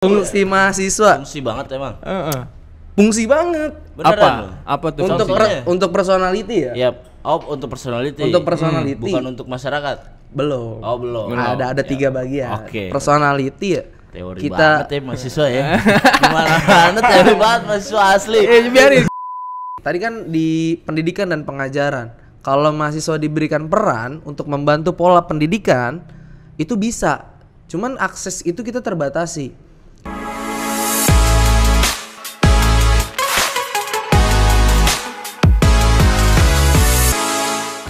Fungsi mahasiswa. Fungsi banget emang. Fungsi banget. Beneran Apa tuh? Untuk personality ya? Yap. Untuk personality. Untuk personality. Bukan untuk masyarakat. Belum. Oh, belum. Ada 3 bagian. Oke. Personality ya. Teori banget ya mahasiswa ya. Gimana banget teori banget mahasiswa asli. Biarin. Tadi kan di pendidikan dan pengajaran. Kalau mahasiswa diberikan peran untuk membantu pola pendidikan, itu bisa. Cuman akses itu kita terbatasi.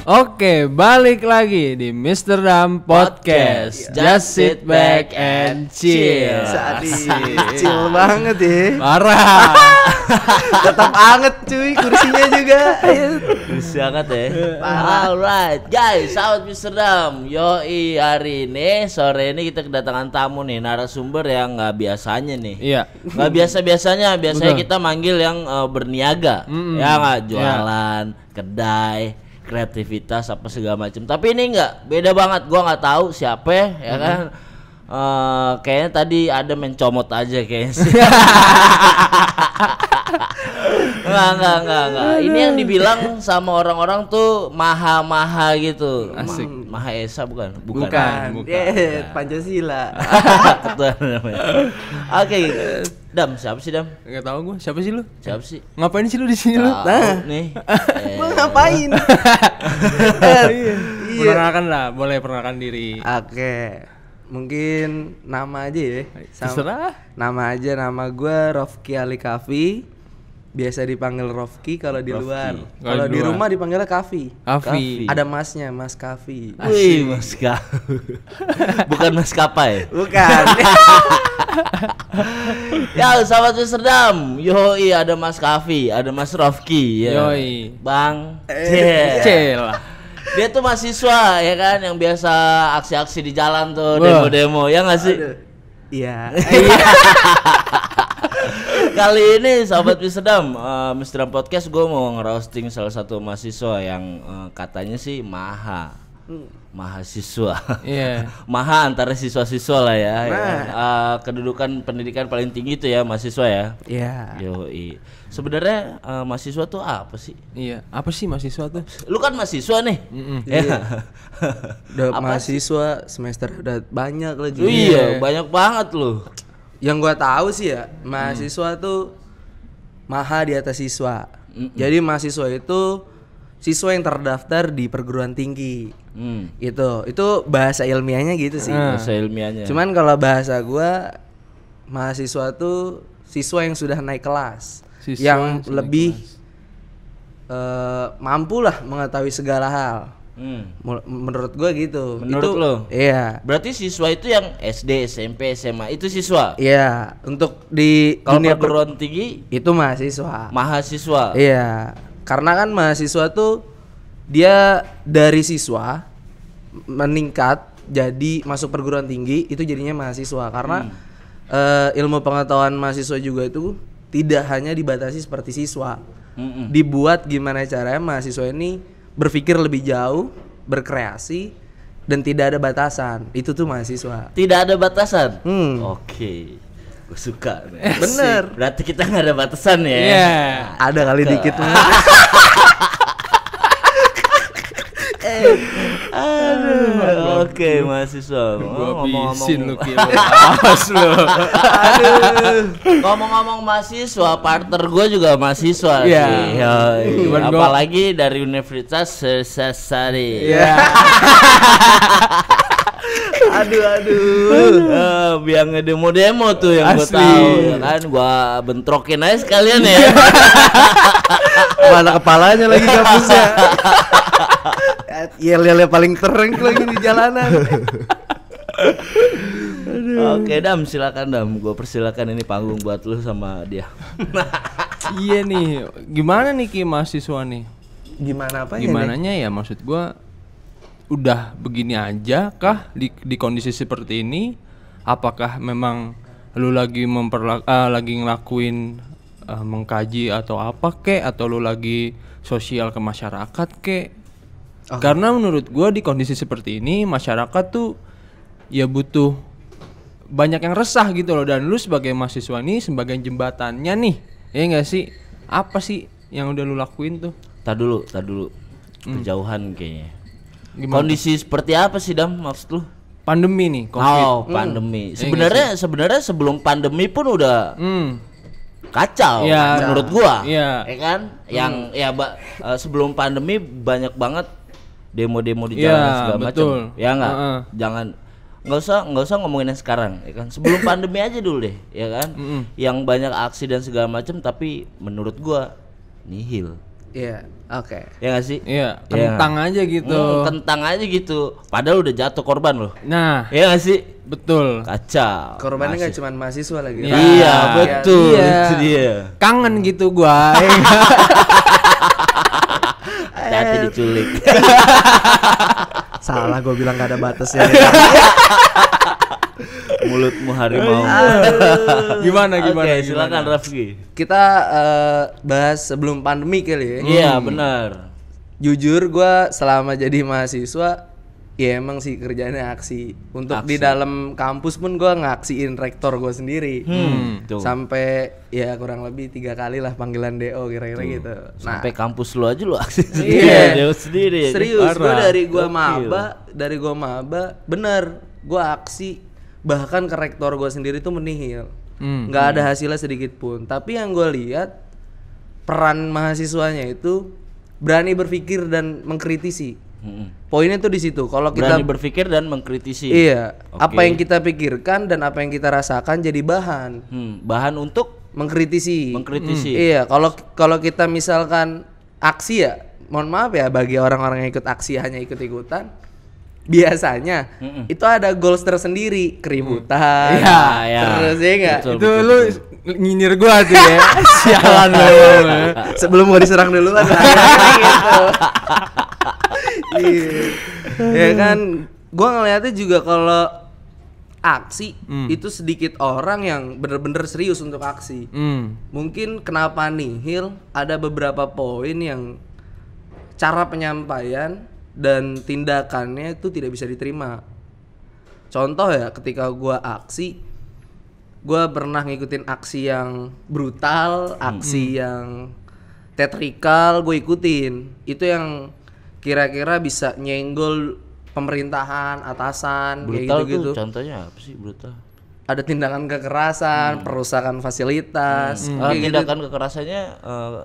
Oke, balik lagi di Mr. Dam Podcast. Just sit back and chill. Chill banget ya. Parah. Tetap anget cuy, kursinya juga. Kursi hangat ya. Alright guys, sahabat Mr. Dam. Yoi, hari ini sore ini kita kedatangan tamu nih, narasumber yang nggak biasanya nih. Iya. Nggak biasanya. Biasanya Betul. kita manggil yang berniaga, ya nggak jualan, kedai, kreativitas apa segala macam. Tapi ini enggak, beda banget. Gua nggak tahu siapa ya kan. Kayaknya tadi ada mencomot aja kayaknya sih. Enggak. Ini yang dibilang sama orang-orang tuh maha gitu. Asik. Maha Esa bukan. Pancasila. Ketua namanya. Oke. Dam, siapa sih Dam? Enggak tahu gua, siapa sih lu? Siapa sih? Ngapain sih lu di sini lu? Tahu nih. Gua ngapain? Perkenalkan lah, boleh perkenalkan diri. Oke. Mungkin nama aja ya. Terserah. Nama gua Rofki Ali Kafi. Biasa dipanggil Rofki kalau di Rofki. luar. Kalau Kalau di di luar. rumah dipanggilnya Kafi. Kafi. Ada masnya, Mas Kafi. Wih, Mas bukan Mas Kapai. Bukan. Ya, sahabat Amsterdam. Yoi, ada Mas Kafi, ada Mas Rofki ya. Yoi. Bang. Cel. Dia tuh mahasiswa ya kan yang biasa aksi-aksi di jalan tuh, Wah. demo-demo ya nggak sih? Iya. Kali ini sahabat Amsterdam, Amsterdam Podcast gue mau ngerosting salah satu mahasiswa yang katanya sih mahasiswa. Iya. Maha antara siswa-siswa lah ya. Kedudukan pendidikan paling tinggi itu ya mahasiswa ya. Iya. Yoi. Sebenarnya mahasiswa tuh apa sih? Iya. Apa sih mahasiswa tuh? Lu kan mahasiswa nih. Iya. Udah mahasiswa semester udah banyak lagi. Iya, banyak banget loh. Yang gua tahu sih ya, mahasiswa tuh maha di atas siswa. Jadi mahasiswa itu siswa yang terdaftar di perguruan tinggi. Itu bahasa ilmiahnya gitu sih. Bahasa ilmiahnya. Cuman kalau bahasa gua, mahasiswa tuh siswa yang sudah naik kelas, Siswa yang yang sudah lebih mampu lah mengetahui segala hal. Menurut gua gitu. Menurut lo? Iya. Berarti siswa itu yang SD, SMP, SMA itu siswa. Iya, untuk di Kalau dunia perguruan tinggi itu mahasiswa. mahasiswa. Iya, karena kan mahasiswa tuh dia dari siswa meningkat jadi masuk perguruan tinggi itu jadinya mahasiswa karena ilmu pengetahuan mahasiswa juga itu tidak hanya dibatasi seperti siswa. Dibuat gimana caranya mahasiswa ini berpikir lebih jauh, berkreasi dan tidak ada batasan. Itu tuh mahasiswa. Tidak ada batasan. Oke. Gue suka. Bener. Berarti kita nggak ada batasan ya. Iya. Ada kali dikit. Oke, mahasiswa. Gua habisin lu Ngomong-ngomong kira. Awas lu. ngomong-ngomong mahasiswa, partner gue juga mahasiswa Iya. sih. Yoi. Cuman gua- Apalagi dari Universitas Sesari. Iya. Aduh. Biar ngedemo-demo tuh yang gue Asli. tahu ya kan, gue bentrokin aja sekalian ya. Mana kepalanya lagi kampusnya. Yel-yelnya paling tereng lagi di jalanan. Oke Dam, silakan Dam, gue persilakan ini panggung buat lu sama dia. Iya nih. Gimana nih Ki mahasiswa nih? Gimana apa Gimananya ya maksud gua udah begini aja kah di kondisi seperti ini? Apakah memang lu lagi lagi ngelakuin mengkaji atau apa kek, atau lu lagi sosial ke masyarakat kek? Karena menurut gua di kondisi seperti ini masyarakat tuh ya butuh banyak yang resah gitu loh, dan lu sebagai mahasiswa nih sebagai jembatannya nih, ya enggak sih? Apa sih yang udah lu lakuin tuh? Tar dulu. Kejauhan kayaknya. Gimana? Kondisi seperti apa sih Dam maksud lu? Pandemi nih, Covid. Oh, pandemi. Sebenarnya sebelum pandemi pun udah kacau Iya. menurut gua. Iya. Ya kan? Yang sebelum pandemi banyak banget demo-demo di jalan Iya, segala macam. betul. Ya enggak? Heeh. Jangan nggak usah ngomongin yang sekarang, ya kan? Sebelum pandemi aja dulu deh, ya kan? Yang banyak aksi dan segala macam, tapi menurut gua nihil. Iya, oke. Ya nggak sih? Iya, Ya. kentang aja gitu. Kentang aja gitu. Padahal udah jatuh korban loh. Nah, Ya nggak sih? betul. Kacau. Korbannya Masih. nggak cuma mahasiswa lagi. Iya, betul. Iya. Itu dia. Kangen gitu gua. Hati diculik. Salah gue bilang gak ada batasnya. Mulutmu harimau. Gimana Oke, silakan Rafki. Kita bahas sebelum pandemi kali ya. Iya, benar. Jujur gue selama jadi mahasiswa, ya emang sih kerjanya aksi. Untuk di dalam kampus pun gue ngaksiin rektor gue sendiri. Tuh. Sampai ya kurang lebih 3 kali lah panggilan DO kira-kira gitu. Sampai kampus lu aja lu aksi Iya. dia sendiri. Serius, gue Parah. dari gua maba, bener, gue aksi, bahkan ke rektor gue sendiri tuh menihil, nggak ada hasilnya sedikit pun. Tapi yang gue lihat peran mahasiswanya itu berani berpikir dan mengkritisi. Poinnya tuh di situ. Kalau kita Berani berpikir dan mengkritisi. iya, Oke. apa yang kita pikirkan dan apa yang kita rasakan jadi bahan Bahan untuk mengkritisi. mengkritisi. Iya, kalau kita misalkan aksi ya, mohon maaf ya bagi orang-orang yang ikut aksi hanya ikut-ikutan, biasanya itu ada goals tersendiri, keributan. Iya, iya. Terus ya enggak? Betul. Itu lu nyinyir gua tuh ya. Sialan lu. Sebelum mau diserang duluan lah, gitu. Iya. Ya kan, gua ngeliatnya juga kalau aksi itu sedikit orang yang bener-bener serius untuk aksi. Mungkin kenapa nihil, ada beberapa poin yang cara penyampaian dan tindakannya itu tidak bisa diterima. Contoh ya, ketika gua aksi, gua pernah ngikutin aksi yang brutal, aksi yang teatrikal, gue ikutin. Itu yang kira-kira bisa nyenggol pemerintahan, atasan, kayak Brutal gitu-gitu. tuh contohnya apa sih brutal? Ada tindakan kekerasan, perusakan fasilitas, kayak gitu. Tindakan kekerasannya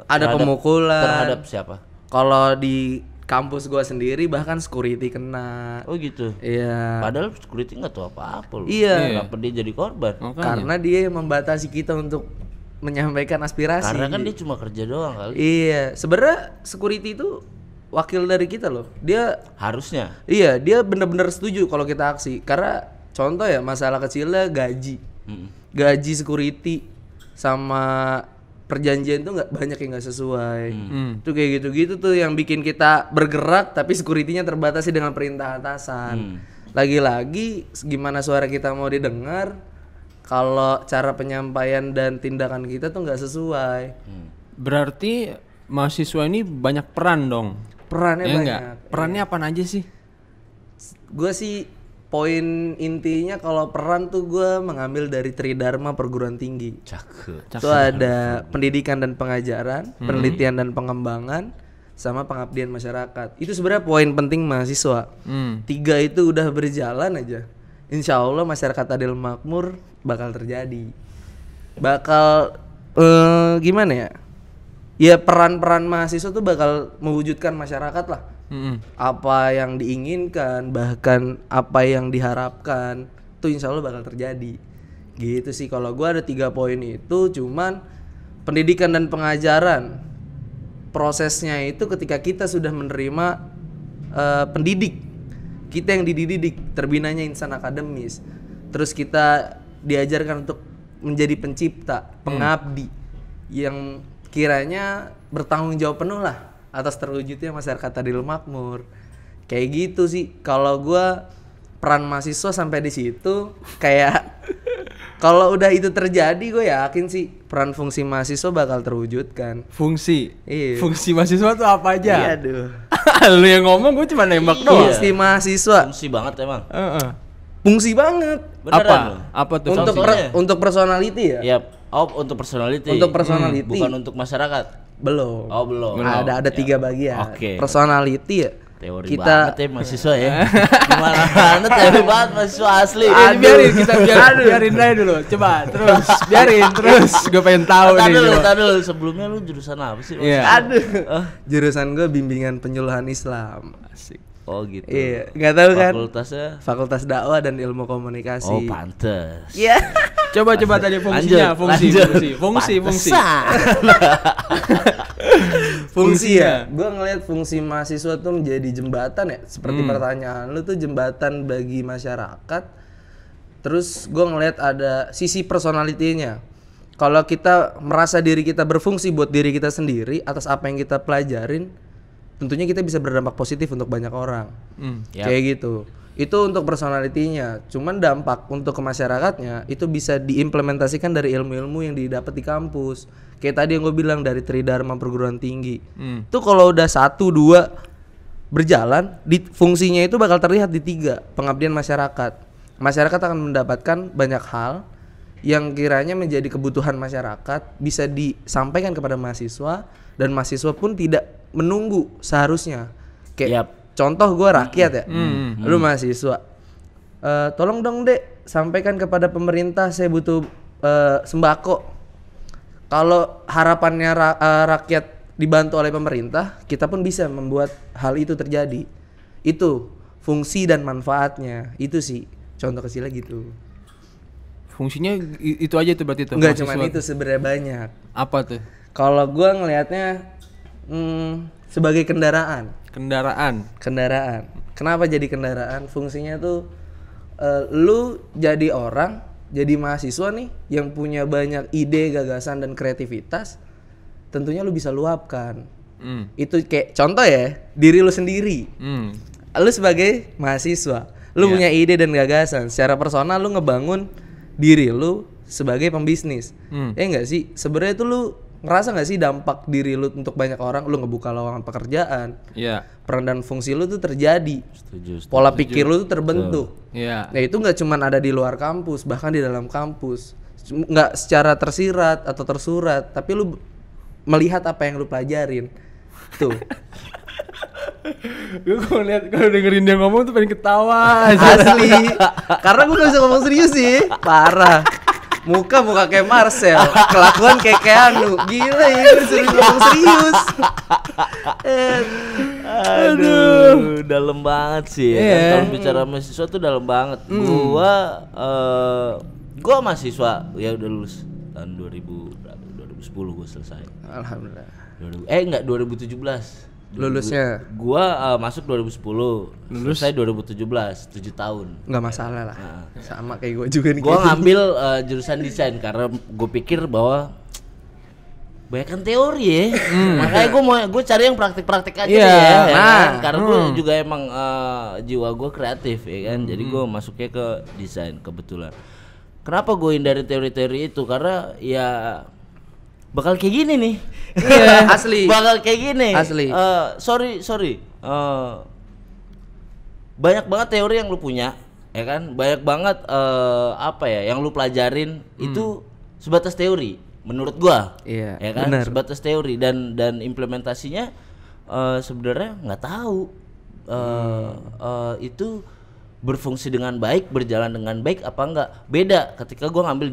Ada pemukulan. terhadap siapa? Kalau di kampus gua sendiri bahkan security kena. Oh gitu. Iya. Padahal security nggak tahu apa-apa loh. Iya. Kenapa dia jadi korban? Karena dia yang membatasi kita untuk menyampaikan aspirasi. Karena kan dia cuma kerja doang kali. Iya, sebenarnya security itu wakil dari kita loh. Dia Harusnya. iya, dia bener-bener setuju kalau kita aksi. Karena contoh ya, masalah kecilnya gaji. Gaji security sama perjanjian tuh nggak banyak yang nggak sesuai. Tuh kayak gitu-gitu tuh yang bikin kita bergerak tapi security-nya terbatasi dengan perintah atasan. Lagi-lagi gimana suara kita mau didengar kalau cara penyampaian dan tindakan kita tuh nggak sesuai. Berarti mahasiswa ini banyak peran dong. Perannya Ya banyak. enggak? Perannya apa aja sih? Gue sih poin intinya kalau peran tuh gue mengambil dari Tridharma perguruan tinggi. Cakep. Itu ada pendidikan dan pengajaran, penelitian dan pengembangan, sama pengabdian masyarakat. Itu sebenarnya poin penting mahasiswa. 3 itu udah berjalan aja, insya Allah masyarakat adil makmur bakal terjadi. Bakal gimana ya? Ya peran-peran mahasiswa tuh bakal mewujudkan masyarakat lah. Apa yang diinginkan, bahkan apa yang diharapkan, tuh insya Allah bakal terjadi. Gitu sih kalau gua ada 3 poin itu. Cuman pendidikan dan pengajaran, prosesnya itu ketika kita sudah menerima pendidik, kita yang dididik, terbinanya insan akademis, terus kita diajarkan untuk menjadi pencipta, pengabdi yang kiranya bertanggung jawab penuh lah atas terwujudnya masyarakat adil makmur. Kayak gitu sih kalau gua peran mahasiswa sampai di situ. Kayak kalau udah itu terjadi, gue yakin sih peran fungsi mahasiswa bakal terwujudkan. Fungsi. Iya. Fungsi mahasiswa tuh apa aja? Iya, aduh. Lu yang ngomong, gue cuma nembak doang. Fungsi mahasiswa. Fungsi banget emang. Heeh. Fungsi banget. Beneran. Apa tuh? Untuk Contohnya? untuk personality ya? Yap. Oh, untuk personality. Untuk personality. Bukan untuk masyarakat. Belum. Oh, belum. Ada 3 bagian. Oke. Personality ya. Teori kita banget ya mahasiswa ya. Gimana banget teori banget mahasiswa asli. Biarin kita biarin aja dulu. Coba terus terus. Gue pengen tahu nih. Tar dulu. Sebelumnya lu jurusan apa sih? Iya. Jurusan gue bimbingan penyuluhan Islam. Asik. Oh gitu. Iya, nggak tahu kan? Fakultasnya. Fakultas dakwah dan ilmu komunikasi. Oh pantes. Iya. Coba tadi fungsinya, fungsi. Fungsi ya. Gue ngelihat fungsi mahasiswa tuh menjadi jembatan ya. Seperti pertanyaan lu tuh jembatan bagi masyarakat. Terus gue ngelihat ada sisi personalitinya. Kalau kita merasa diri kita berfungsi buat diri kita sendiri atas apa yang kita pelajarin, tentunya kita bisa berdampak positif untuk banyak orang. Kayak gitu. Itu untuk personalitinya. Cuman dampak untuk ke masyarakatnya itu bisa diimplementasikan dari ilmu-ilmu yang didapat di kampus. Kayak tadi yang gue bilang dari Tridharma perguruan tinggi. Itu kalau udah 1, 2 berjalan, fungsinya itu bakal terlihat di 3, pengabdian masyarakat. Masyarakat akan mendapatkan banyak hal yang kiranya menjadi kebutuhan masyarakat bisa disampaikan kepada mahasiswa, dan mahasiswa pun tidak menunggu seharusnya. Kayak contoh gue rakyat ya, lu mahasiswa, tolong dong dek sampaikan kepada pemerintah saya butuh sembako. Kalau harapannya rakyat dibantu oleh pemerintah, kita pun bisa membuat hal itu terjadi. Itu fungsi dan manfaatnya. Itu sih contoh kecilnya gitu. Fungsinya itu aja tuh berarti tuh. Enggak cuma itu, sebenarnya banyak. Apa tuh? Kalau gua ngelihatnya sebagai kendaraan. Kenapa jadi kendaraan? Fungsinya tuh lu jadi orang, jadi mahasiswa nih yang punya banyak ide, gagasan dan kreativitas, tentunya lu bisa luapkan. Itu kayak contoh ya, diri lu sendiri. Lu sebagai mahasiswa, lu punya ide dan gagasan. Secara personal lu ngebangun diri lu sebagai pembisnis. Ya enggak sih? Sebenarnya itu lu ngerasa nggak sih dampak diri lu untuk banyak orang? Lu ngebuka lowongan pekerjaan. Peran dan fungsi lu tuh terjadi. Setuju. Pola pikir lu tuh terbentuk. Nah itu nggak cuman ada di luar kampus, bahkan di dalam kampus. Nggak secara tersirat atau tersurat, tapi lu melihat apa yang lu pelajarin. Tuh. Gue kalau dengerin dia ngomong tuh pengen ketawa aja. Asli. Karena gue gak bisa ngomong serius sih. Parah. Muka kayak Marcel, kelakuan kayak Keanu. Gila ya, disuruh ngomong serius. Aduh, dalam banget sih ya. Kan, kalau bicara mahasiswa tuh dalam banget. Gua mahasiswa ya udah lulus tahun 2010 gua selesai. Alhamdulillah. 2017. Lulusnya gua masuk 2010, selesai 2017, 7 tahun. Nggak masalah lah. Sama kayak gue juga nih. Gua ngambil jurusan desain karena gue pikir bahwa banyak teori ya. Makanya gue cari yang praktik-praktik aja ya. Kan? Karena gue juga emang jiwa gue kreatif ya kan. Jadi gue masuknya ke desain kebetulan. Kenapa gue hindari teori-teori itu? Karena ya bakal kayak gini nih. Asli. Bakal kayak gini. Asli. Sorry. Banyak banget teori yang lu punya, ya kan? Banyak banget yang lu pelajarin itu sebatas teori menurut gua. Iya. Ya kan? Bener. Sebatas teori dan implementasinya sebenarnya nggak tahu itu berfungsi dengan baik, berjalan dengan baik apa enggak. Beda ketika gua ngambil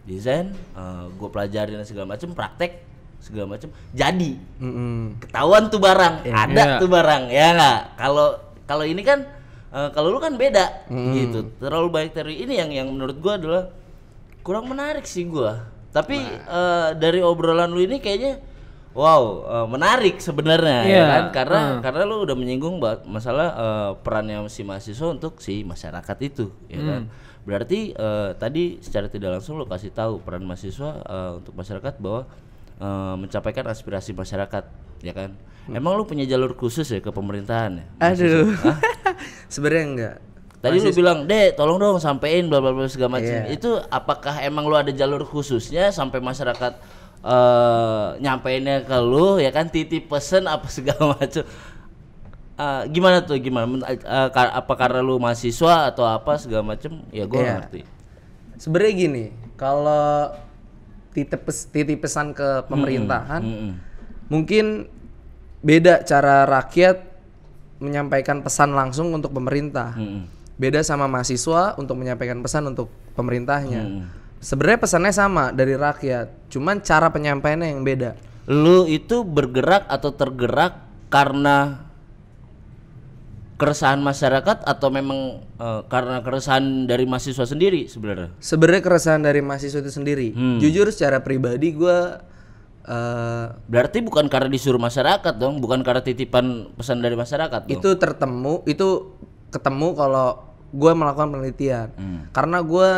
desain, gue pelajarin segala macam, praktek segala macam, jadi ketahuan tuh barang, ada tuh barang, ya nggak? Kalau ini kan kalau lu kan beda gitu, terlalu banyak teori. Ini yang menurut gue adalah kurang menarik sih gue. Tapi dari obrolan lu ini kayaknya menarik sebenarnya, ya kan? Karena lu udah menyinggung masalah perannya si mahasiswa untuk si masyarakat itu, ya kan? Berarti tadi secara tidak langsung lo kasih tahu peran mahasiswa untuk masyarakat bahwa mencapaikan aspirasi masyarakat, ya kan? Emang lu punya jalur khusus ya ke pemerintahan ya? Aduh. Sebenarnya enggak. Tadi lu bilang, "Dek, tolong dong sampein bla bla bla segala macam." Itu apakah emang lu ada jalur khususnya sampai masyarakat nyampeinnya ke lu, ya kan? Titip pesen apa segala macam. gimana tuh apa karena lu mahasiswa atau apa segala macem ya gue Iya. ngerti. Sebenarnya gini, kalau titip pesan ke pemerintahan, mungkin beda cara rakyat menyampaikan pesan langsung untuk pemerintah. Beda sama mahasiswa untuk menyampaikan pesan untuk pemerintahnya. Sebenarnya pesannya sama dari rakyat, cuman cara penyampaiannya yang beda. Lu itu bergerak atau tergerak karena keresahan masyarakat atau memang karena keresahan dari mahasiswa sendiri sebenarnya? Sebenarnya keresahan dari mahasiswa itu sendiri. Jujur secara pribadi gue Berarti bukan karena disuruh masyarakat dong, bukan karena titipan pesan dari masyarakat dong. itu ketemu kalau gue melakukan penelitian. Karena gue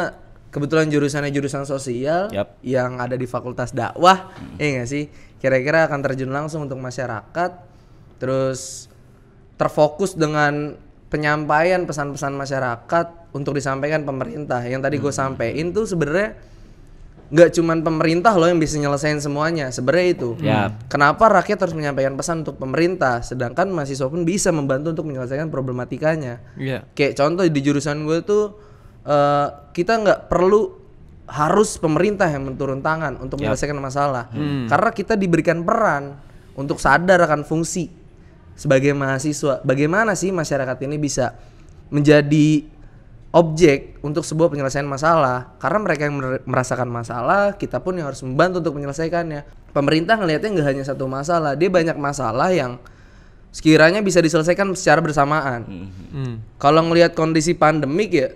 kebetulan jurusannya jurusan sosial yang ada di Fakultas Dakwah, iya nggak sih? Kira-kira akan terjun langsung untuk masyarakat, terus terfokus dengan penyampaian pesan-pesan masyarakat untuk disampaikan pemerintah. Yang tadi gue sampein tuh sebenarnya nggak cuman pemerintah loh yang bisa nyelesain semuanya, sebenarnya itu. Kenapa rakyat harus menyampaikan pesan untuk pemerintah, sedangkan mahasiswa pun bisa membantu untuk menyelesaikan problematikanya. Kayak contoh di jurusan gue tuh kita nggak perlu harus pemerintah yang menurun tangan untuk menyelesaikan masalah, karena kita diberikan peran untuk sadar akan fungsi sebagai mahasiswa. Bagaimana sih masyarakat ini bisa menjadi objek untuk sebuah penyelesaian masalah, karena mereka yang merasakan masalah, kita pun yang harus membantu untuk menyelesaikannya. Pemerintah ngelihatnya nggak hanya satu masalah, dia banyak masalah yang sekiranya bisa diselesaikan secara bersamaan. Kalau ngelihat kondisi pandemik ya,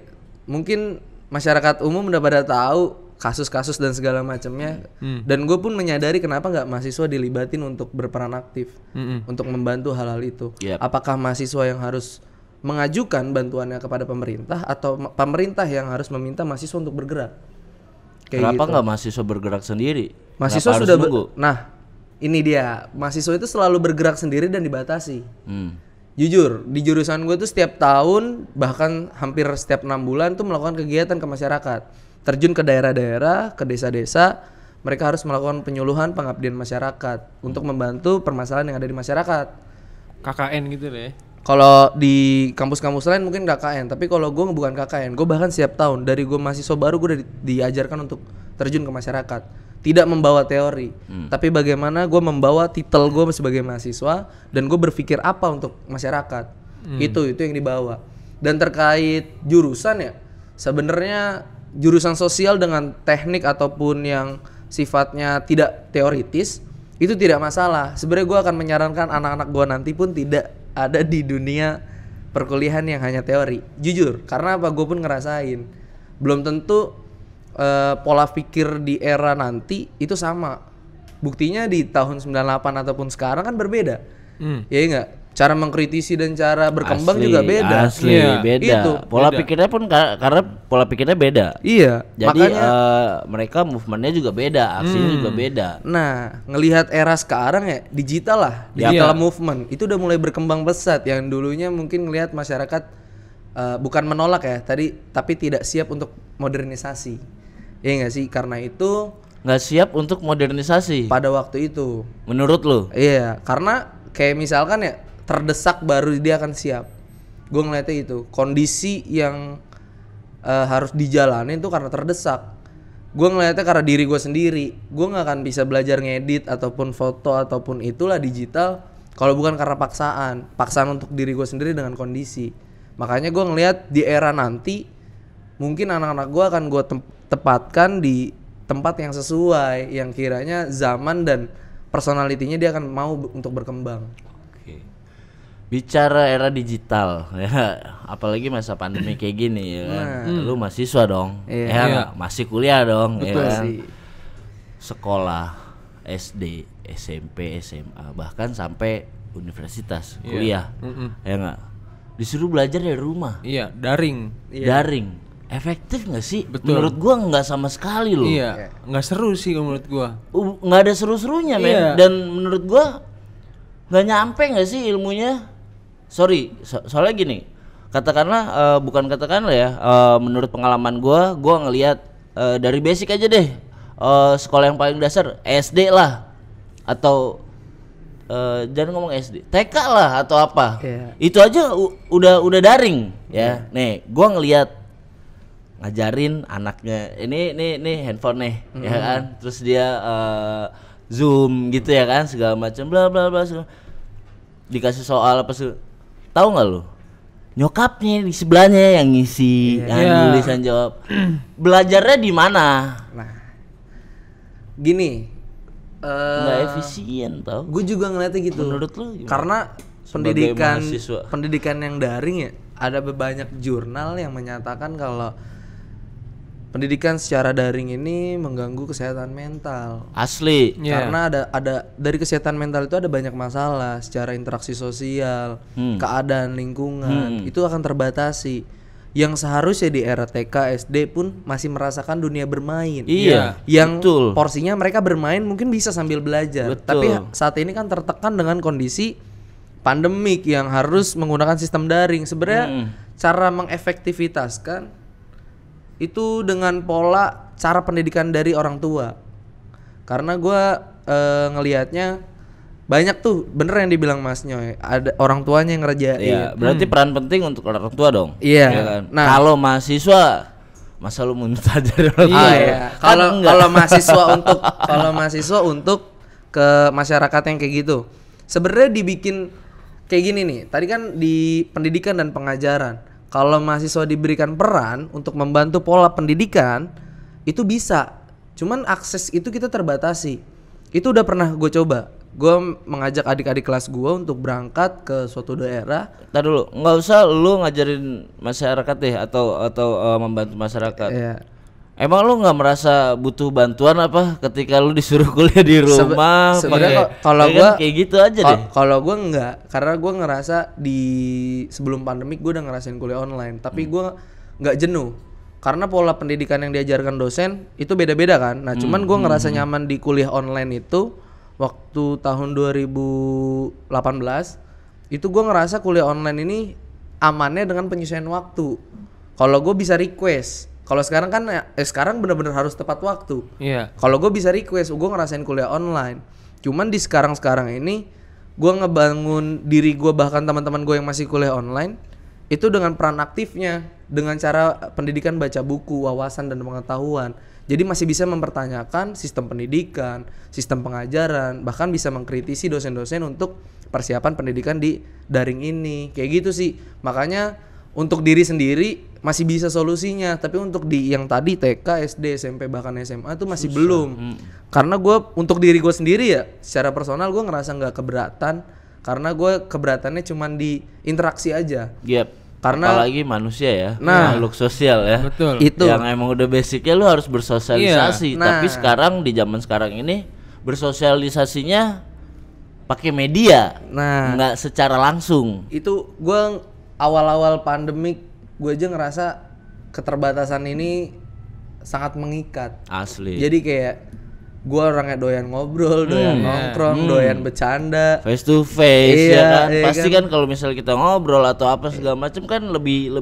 mungkin masyarakat umum udah pada tahu kasus-kasus dan segala macamnya. Dan gue pun menyadari kenapa nggak mahasiswa dilibatin untuk berperan aktif untuk membantu hal-hal itu. Apakah mahasiswa yang harus mengajukan bantuannya kepada pemerintah atau pemerintah yang harus meminta mahasiswa untuk bergerak? Kenapa nggak mahasiswa bergerak sendiri? Mahasiswa sudah nah ini dia, mahasiswa itu selalu bergerak sendiri dan dibatasi. Jujur di jurusan gue tuh setiap tahun bahkan hampir setiap 6 bulan tuh melakukan kegiatan ke masyarakat, terjun ke daerah-daerah, ke desa-desa. Mereka harus melakukan penyuluhan, pengabdian masyarakat untuk membantu permasalahan yang ada di masyarakat. KKN gitu deh. Kalau di kampus-kampus lain mungkin KKN, tapi kalau gue bukan KKN, gue bahkan setiap tahun dari gue mahasiswa baru gue udah diajarkan untuk terjun ke masyarakat, tidak membawa teori, tapi bagaimana gue membawa titel gue sebagai mahasiswa dan gue berpikir apa untuk masyarakat. Itu yang dibawa. Dan terkait jurusan ya, sebenarnya jurusan sosial dengan teknik ataupun yang sifatnya tidak teoritis itu tidak masalah. Sebenarnya gue akan menyarankan anak-anak gue nanti pun tidak ada di dunia perkuliahan yang hanya teori. Jujur, karena apa? Gue pun ngerasain. Belum tentu pola pikir di era nanti itu sama. Buktinya di tahun 98 ataupun sekarang kan berbeda. Ya enggak? Cara mengkritisi dan cara berkembang juga beda. Beda. Itu pola pikirnya pun karena pola pikirnya beda. Iya. Jadi makanya mereka movementnya juga beda, aksinya juga beda. Nah, ngelihat era sekarang ya digital lah, digital movement itu udah mulai berkembang pesat. Yang dulunya mungkin ngelihat masyarakat bukan menolak ya tadi, tapi tidak siap untuk modernisasi. Iya nggak sih? Karena itu nggak siap untuk modernisasi pada waktu itu. Menurut lo? Iya, karena kayak misalkan ya terdesak baru dia akan siap. Gue ngeliatnya itu kondisi yang harus dijalani itu karena terdesak. Gue ngeliatnya karena diri gue sendiri. Gue nggak akan bisa belajar ngedit ataupun foto ataupun itulah digital kalau bukan karena paksaan untuk diri gue sendiri dengan kondisi. Makanya gue ngeliat di era nanti mungkin anak-anak gue akan gue tepatkan di tempat yang sesuai, yang kiranya zaman dan personalitinya dia akan mau untuk berkembang. Bicara era digital ya, apalagi masa pandemi kayak gini ya kan. Lu mahasiswa dong. Masih kuliah dong. Betul ya kan? sih. Sekolah SD, SMP, SMA, bahkan sampai universitas, kuliah. Ya enggak? Disuruh belajar dari rumah. Daring. Daring. Efektif nggak sih? Betul. Menurut gua nggak sama sekali loh. Nggak seru sih menurut gua. Nggak ada seru-serunya men. Dan menurut gua nggak nyampe nggak sih ilmunya? Sorry, soalnya gini, katakanlah menurut pengalaman gua ngelihat dari basic aja deh, sekolah yang paling dasar SD lah, atau jangan ngomong SD, TK lah atau apa. Iya. Itu aja udah daring ya. Nih, gua ngelihat ngajarin anaknya ini handphone nih ya kan. Terus dia Zoom gitu ya kan, segala macam bla bla bla. Dikasih soal apa sih? Tahu nggak lu? Nyokapnya di sebelahnya yang ngisi, yang tulisan jawab. Belajarnya di mana? Nah, gini, Nggak efisien tau. gue juga ngeliatnya gitu. Menurut lu gimana? Karena Sebagai mahasiswa. pendidikan yang daring ya, ada banyak jurnal yang menyatakan kalau pendidikan secara daring ini mengganggu kesehatan mental. Asli. Karena ada dari kesehatan mental itu ada banyak masalah secara interaksi sosial, keadaan lingkungan, itu akan terbatasi. Yang seharusnya di era TK, SD pun masih merasakan dunia bermain. Iya. Yang betul. porsinya mereka bermain mungkin bisa sambil belajar. Betul. Tapi saat ini kan tertekan dengan kondisi pandemik yang harus menggunakan sistem daring. Sebenarnya cara mengefektivitaskan itu dengan pola cara pendidikan dari orang tua. Karena gue ngelihatnya banyak tuh bener yang dibilang Mas Nyoy, ada orang tuanya yang ngerjain. Iya, berarti peran penting untuk orang tua dong. Iya. Ya kan? Nah, kalau mahasiswa masa lu mau minta dari orang tua? iya. Kalau mahasiswa untuk ke masyarakat yang kayak gitu. Sebenarnya dibikin kayak gini nih. Tadi kan di pendidikan dan pengajaran. Kalau mahasiswa diberikan peran untuk membantu pola pendidikan, itu bisa. Cuman akses itu kita terbatasi. Itu udah pernah gue coba. Gue mengajak adik-adik kelas gue untuk berangkat ke suatu daerah. Ntar dulu, nggak usah lu ngajarin masyarakat deh atau membantu masyarakat. Iya. Emang lu nggak merasa butuh bantuan apa ketika lu disuruh kuliah di rumah? Sebenarnya kalau ya gue kan kayak gitu aja deh. Kalau gue enggak, karena gue ngerasa di sebelum pandemik gue udah ngerasain kuliah online, tapi gue nggak jenuh. Karena pola pendidikan yang diajarkan dosen itu beda-beda kan. Nah, cuman gue ngerasa nyaman di kuliah online itu waktu tahun 2018 itu gue ngerasa kuliah online ini amannya dengan penyesuaian waktu. Kalau gue bisa request. Kalau sekarang kan sekarang benar-benar harus tepat waktu. Iya. Kalau gue bisa request, gue ngerasain kuliah online. Cuman di sekarang ini gue ngebangun diri gue, bahkan teman-teman gue yang masih kuliah online itu dengan peran aktifnya, dengan cara pendidikan baca buku, wawasan dan pengetahuan. Jadi masih bisa mempertanyakan sistem pendidikan, sistem pengajaran, bahkan bisa mengkritisi dosen-dosen untuk persiapan pendidikan di daring ini. Kayak gitu sih. Makanya untuk diri sendiri masih bisa solusinya, tapi untuk di yang tadi TK, SD, SMP bahkan SMA itu masih belum. Karena gue untuk diri gue sendiri ya, secara personal gue ngerasa nggak keberatan, karena gue keberatannya cuman di interaksi aja. Yep. Karena apalagi manusia ya, nah, makhluk sosial ya. Betul. Itu Yang emang udah basicnya lu harus bersosialisasi. Iya. Nah. Tapi sekarang di zaman sekarang ini bersosialisasinya pakai media, Nah, nggak secara langsung. itu gue awal-awal pandemik gue aja ngerasa keterbatasan ini sangat mengikat. Asli. Jadi kayak gue orangnya doyan ngobrol, doyan nongkrong, doyan bercanda. Face to face Iya, ya kan. iya Pasti kan. kan kalau misalnya kita ngobrol atau apa segala macam kan lebih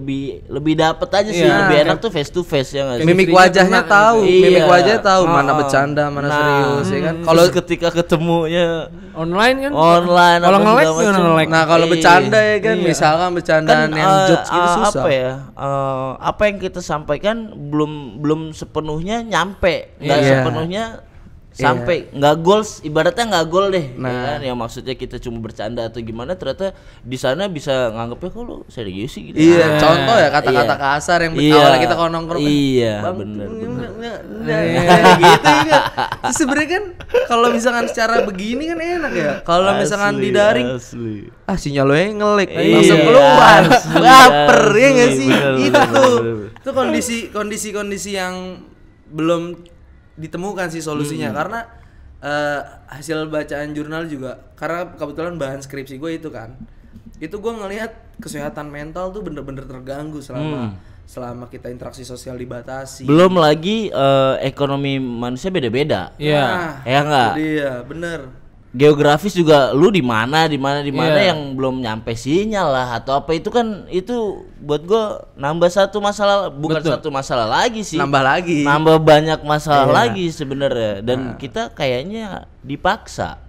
dapet aja sih, Iya. lebih enak tuh face to face ya nggak sih? Mimik Chemistry-nya wajahnya kena tahu, gitu. mimik Iya. wajahnya tahu mana Oh. bercanda, mana Nah, serius ya kan. Kalau Kalau ketika ketemunya Online kan? online Kalau apa nge-like segala gimana macam. nge-like? nah kalau Iya. bercanda ya kan, Iya. misalkan bercandaan yang jokes gitu susah. Apa ya? Apa yang kita sampaikan belum sepenuhnya nyampe, nggak Iya. sepenuhnya sampai nggak goals, ibaratnya nggak goal deh. Nah. Ya kan? Yang maksudnya kita cuma bercanda atau gimana, ternyata di sana bisa nganggapnya kok lu serius sih gitu. Iya, contoh ya kata-kata Iya. kasar yang Iya. awalnya kita kalau nongkrong. Iya, Bang, bener. gitu ya. Terus sebenarnya kan kalau misalkan secara begini kan enak ya. Kalau misalkan Asli, di daring, asli. sinyal lo yang nge-lag Iya, langsung keluar. asli, Baper ya nggak asli, sih? bener, Itu bener, tuh. bener. Itu kondisi yang belum ditemukan sih solusinya, karena hasil bacaan jurnal juga, karena kebetulan bahan skripsi gue itu kan, itu gue ngelihat kesehatan mental tuh bener-bener terganggu selama kita interaksi sosial dibatasi. Belum lagi ekonomi manusia beda-beda. Iya. Nah, Ya nggak? Iya, bener. Geografis juga lu di mana Iya. yang belum nyampe sinyal lah atau apa, itu kan itu buat gua nambah satu masalah, bukan Betul. satu masalah lagi sih. Nambah lagi. Nambah banyak masalah Iya. lagi sebenarnya, dan kita kayaknya dipaksa.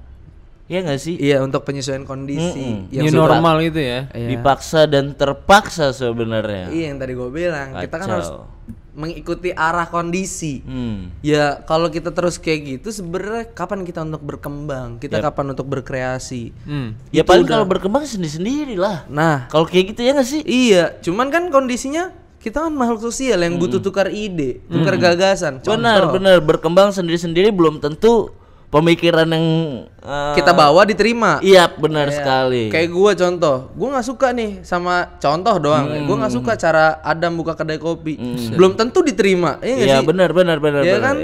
Iya nggak sih? Iya, untuk penyesuaian kondisi New suka- normal itu ya. Iya. Dipaksa dan terpaksa sebenarnya. Iya, yang tadi gue bilang, kita kan harus Kacau. mengikuti arah kondisi. Ya kalau kita terus kayak gitu sebenarnya kapan kita untuk berkembang? Kita kapan untuk berkreasi? Ya Itu paling udah- kalau berkembang sendiri-sendiri lah. Nah, Kalau kayak gitu ya nggak sih? iya, cuman kan kondisinya kita kan makhluk sosial yang butuh tukar ide, tukar gagasan. Benar, Contoh, benar. Berkembang sendiri-sendiri belum tentu pemikiran yang kita bawa diterima. Iya, benar sekali. Kayak gua contoh, gua nggak suka nih sama contoh doang. Gua nggak suka cara Adam buka kedai kopi. Belum tentu diterima. Iya nggak Iya sih? benar benar benar Iya benar. kan?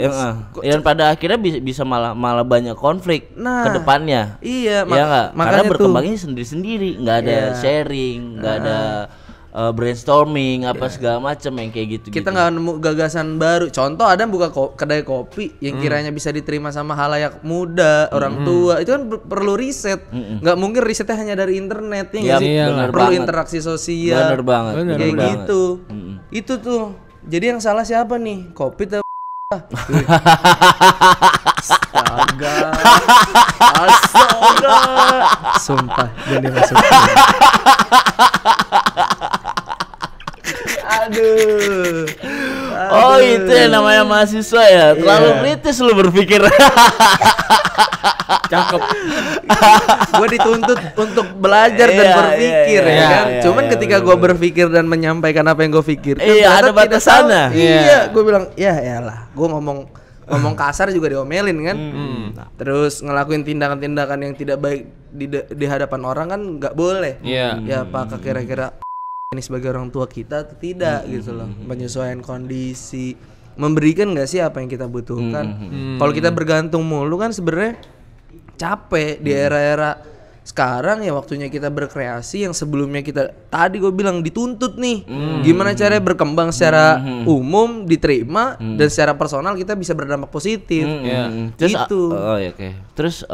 Dan pada akhirnya bisa malah banyak konflik Nah, ke depannya. iya, Iya nggak? Karena makanya tuh. berkembangnya sendiri-sendiri, nggak ada Iya. sharing, nggak ada brainstorming apa segala macam yang kayak gitu. Kita nggak nemu gagasan baru. Contoh Adam buka kedai kopi yang kiranya bisa diterima sama halayak muda, orang tua. Itu kan perlu riset. Nggak mungkin risetnya hanya dari internet ya nggak Iya, sih? bener Perlu banget. interaksi sosial. Bener banget. Bener Kayak banget. gitu. Itu tuh. Jadi yang salah siapa nih? Kopi atau Astaga. Astaga. Sumpah, jadi masuk. Aduh. Oh itu ya namanya mahasiswa ya. Terlalu kritis lu berpikir. Cakep. Gue dituntut untuk belajar dan Iya, berpikir iya, ya iya, kan. iya, Cuman iya, ketika gue berpikir dan menyampaikan apa yang gue pikir, Iya, ada batasannya. Iya, gue bilang ya elah. Gue ngomong kasar juga diomelin kan. Nah, terus ngelakuin tindakan-tindakan yang tidak baik di hadapan orang kan nggak boleh. Iya. Ya apakah kira-kira ini sebagai orang tua kita atau tidak gitu loh. Penyesuaian kondisi, memberikan nggak sih apa yang kita butuhkan. Kalau kita bergantung mulu kan sebenarnya capek di era-era sekarang ya, waktunya kita berkreasi yang sebelumnya kita tadi gue bilang dituntut nih. Gimana caranya berkembang secara umum diterima dan secara personal kita bisa berdampak positif. Terus Gitu. oh ya oke. Terus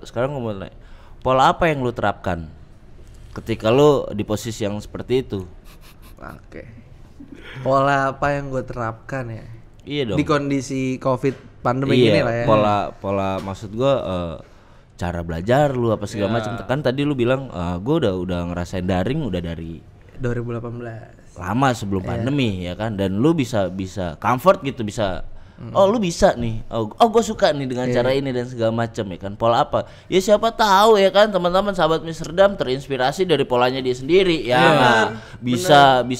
sekarang ngomong nih, pola apa yang lu terapkan ketika lu di posisi yang seperti itu? Oke. Pola apa yang gue terapkan ya? Iya dong. Di kondisi COVID pandemi Iya, ini lah ya. pola maksud gua cara belajar lu apa segala macam. Kan tadi lu bilang gua udah ngerasain daring udah dari 2018. lama sebelum pandemi ya kan, dan lu bisa comfort gitu, bisa oh lu bisa nih, oh gue suka nih dengan cara ini dan segala macam ya kan. Pola apa ya, siapa tahu ya kan teman-teman sahabat Amsterdam terinspirasi dari polanya dia sendiri ya nggak? bisa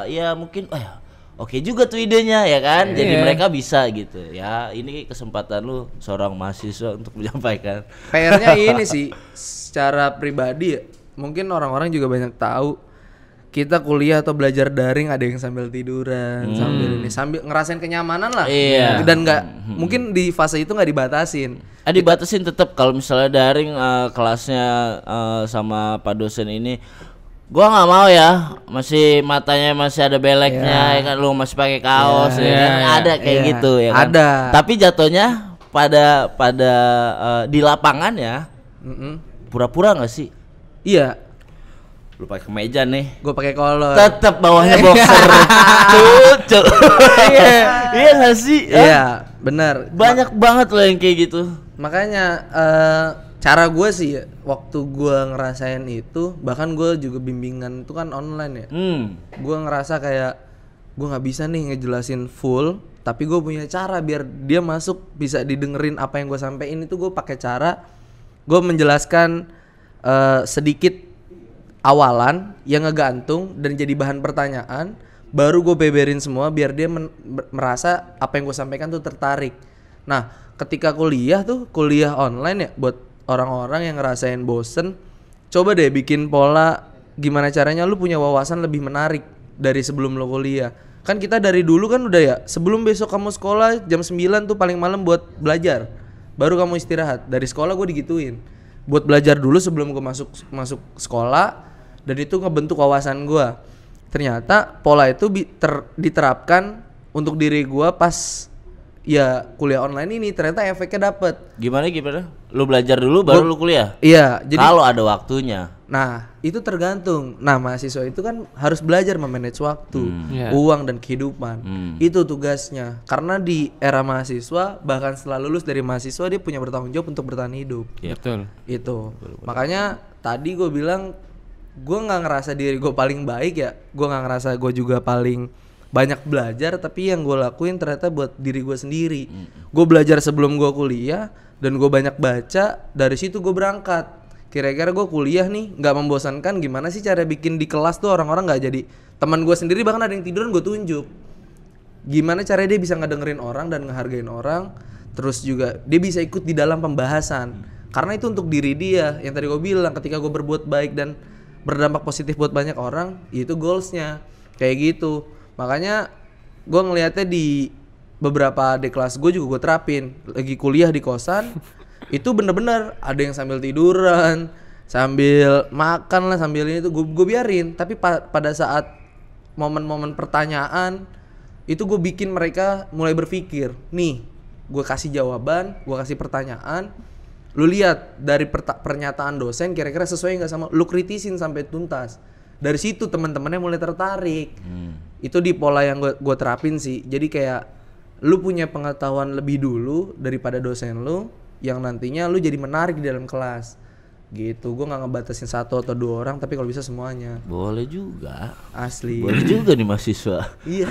ya mungkin oke juga tuh idenya ya kan. Jadi mereka bisa gitu ya. Ini kesempatan lu seorang mahasiswa untuk menyampaikan. PR-nya ini sih secara pribadi ya. Mungkin orang-orang juga banyak tahu kita kuliah atau belajar daring ada yang sambil tiduran, sambil ngerasain kenyamanan lah. Iya. Dan mungkin di fase itu nggak dibatasin. Dibatasin tetap kalau misalnya daring kelasnya sama Pak dosen ini. Gua nggak mau ya, masih matanya masih ada beleknya ya kan, lu masih pakai kaos ya kan, ada kayak gitu ya kan. Ada. Tapi jatuhnya pada di lapangan ya, pura-pura nggak sih? Iya, Lu pakai kemeja nih, gue pakai kolor. tetap bawahnya boxer. Cucu. Iya nggak sih? Iya, benar. Banyak banget loh yang kayak gitu. Makanya cara gue sih ya, waktu gue ngerasain itu, bahkan gue juga bimbingan itu kan online ya. Gue ngerasa kayak gue nggak bisa nih ngejelasin full, tapi gue punya cara biar dia masuk bisa didengerin apa yang gue sampein. Itu gue pakai cara gue menjelaskan sedikit awalan yang ngegantung dan jadi bahan pertanyaan, baru gue beberin semua biar dia merasa apa yang gue sampaikan tuh tertarik. Nah, ketika kuliah online ya, buat orang-orang yang ngerasain bosen, coba deh bikin pola gimana caranya lu punya wawasan lebih menarik dari sebelum lo kuliah. Kan kita dari dulu kan udah ya, sebelum besok kamu sekolah jam 9 tuh paling malam buat belajar, baru kamu istirahat. Dari sekolah gue digituin buat belajar dulu sebelum gue masuk sekolah, dan itu ngebentuk wawasan gue. Ternyata pola itu diterapkan untuk diri gue pas ya kuliah online ini, ternyata efeknya dapet. Gimana? Lu belajar dulu baru lu kuliah? Iya, jadi Kalau ada waktunya. Nah, itu tergantung. Nah, mahasiswa itu kan harus belajar memanage waktu, Iya. uang dan kehidupan. Itu tugasnya. Karena di era mahasiswa, bahkan setelah lulus dari mahasiswa dia punya bertanggung jawab untuk bertahan hidup. Betul. Itu. Makanya tadi gue bilang gue nggak ngerasa diri gue paling baik ya. Gue nggak ngerasa gue juga paling banyak belajar. Tapi yang gue lakuin ternyata buat diri gue sendiri. Gue belajar sebelum gue kuliah dan gue banyak baca. Dari situ gue berangkat. Kira-kira gue kuliah nih nggak membosankan, gimana sih cara bikin di kelas tuh orang-orang nggak jadi teman gue sendiri, bahkan ada yang tiduran gue tunjuk gimana caranya dia bisa ngedengerin orang dan ngehargain orang, terus juga dia bisa ikut di dalam pembahasan karena itu untuk diri dia. Yang tadi gue bilang, ketika gue berbuat baik dan berdampak positif buat banyak orang, itu goalsnya kayak gitu. Makanya gue ngelihatnya di beberapa adik kelas gue juga gue terapin. Lagi kuliah di kosan itu bener-bener ada yang sambil tiduran, sambil makan lah, sambil ini tuh gue biarin. Tapi pada saat momen-momen pertanyaan itu gue bikin mereka mulai berpikir. Nih, gue kasih jawaban, gue kasih pertanyaan. Lu lihat dari pernyataan dosen kira-kira sesuai nggak sama, lu kritisin sampai tuntas. Dari situ teman-temannya mulai tertarik. Itu di pola yang gue terapin sih. Jadi kayak lu punya pengetahuan lebih dulu daripada dosen lu, yang nantinya lu jadi menarik di dalam kelas gitu. Gue nggak ngebatasin 1 atau 2 orang, tapi kalau bisa semuanya. Boleh juga. Asli. Boleh juga nih mahasiswa. Iya.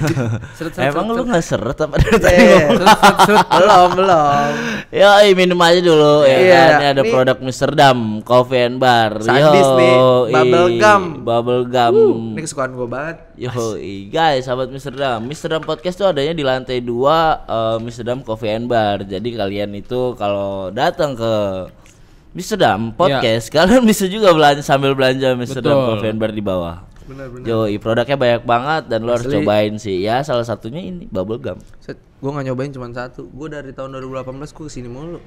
Emang lu nggak seret apa dari tadi Iya. ngomong? belum. Ya, minum aja dulu ya Iya, kan. Ini ada nih. produk Mr. Dam Coffee and Bar. Sadis nih, bubble gum. Bubble gum. Ini kesukaan gue banget. Guys, sahabat Mr. Dam. Mr. Dam Podcast tuh adanya di lantai 2 Mr. Dam Coffee and Bar. Jadi kalian itu kalau datang ke Mr. Dam Podcast, kalian bisa juga sambil belanja Mr. Dam Betul. Coffee and Bar di bawah. Bener-bener. Yoi, produknya banyak banget dan lo harus Asli. cobain sih. Ya, salah satunya ini bubble gum. Gue nggak nyobain cuma 1. Gue dari tahun 2018 gue kesini mulu.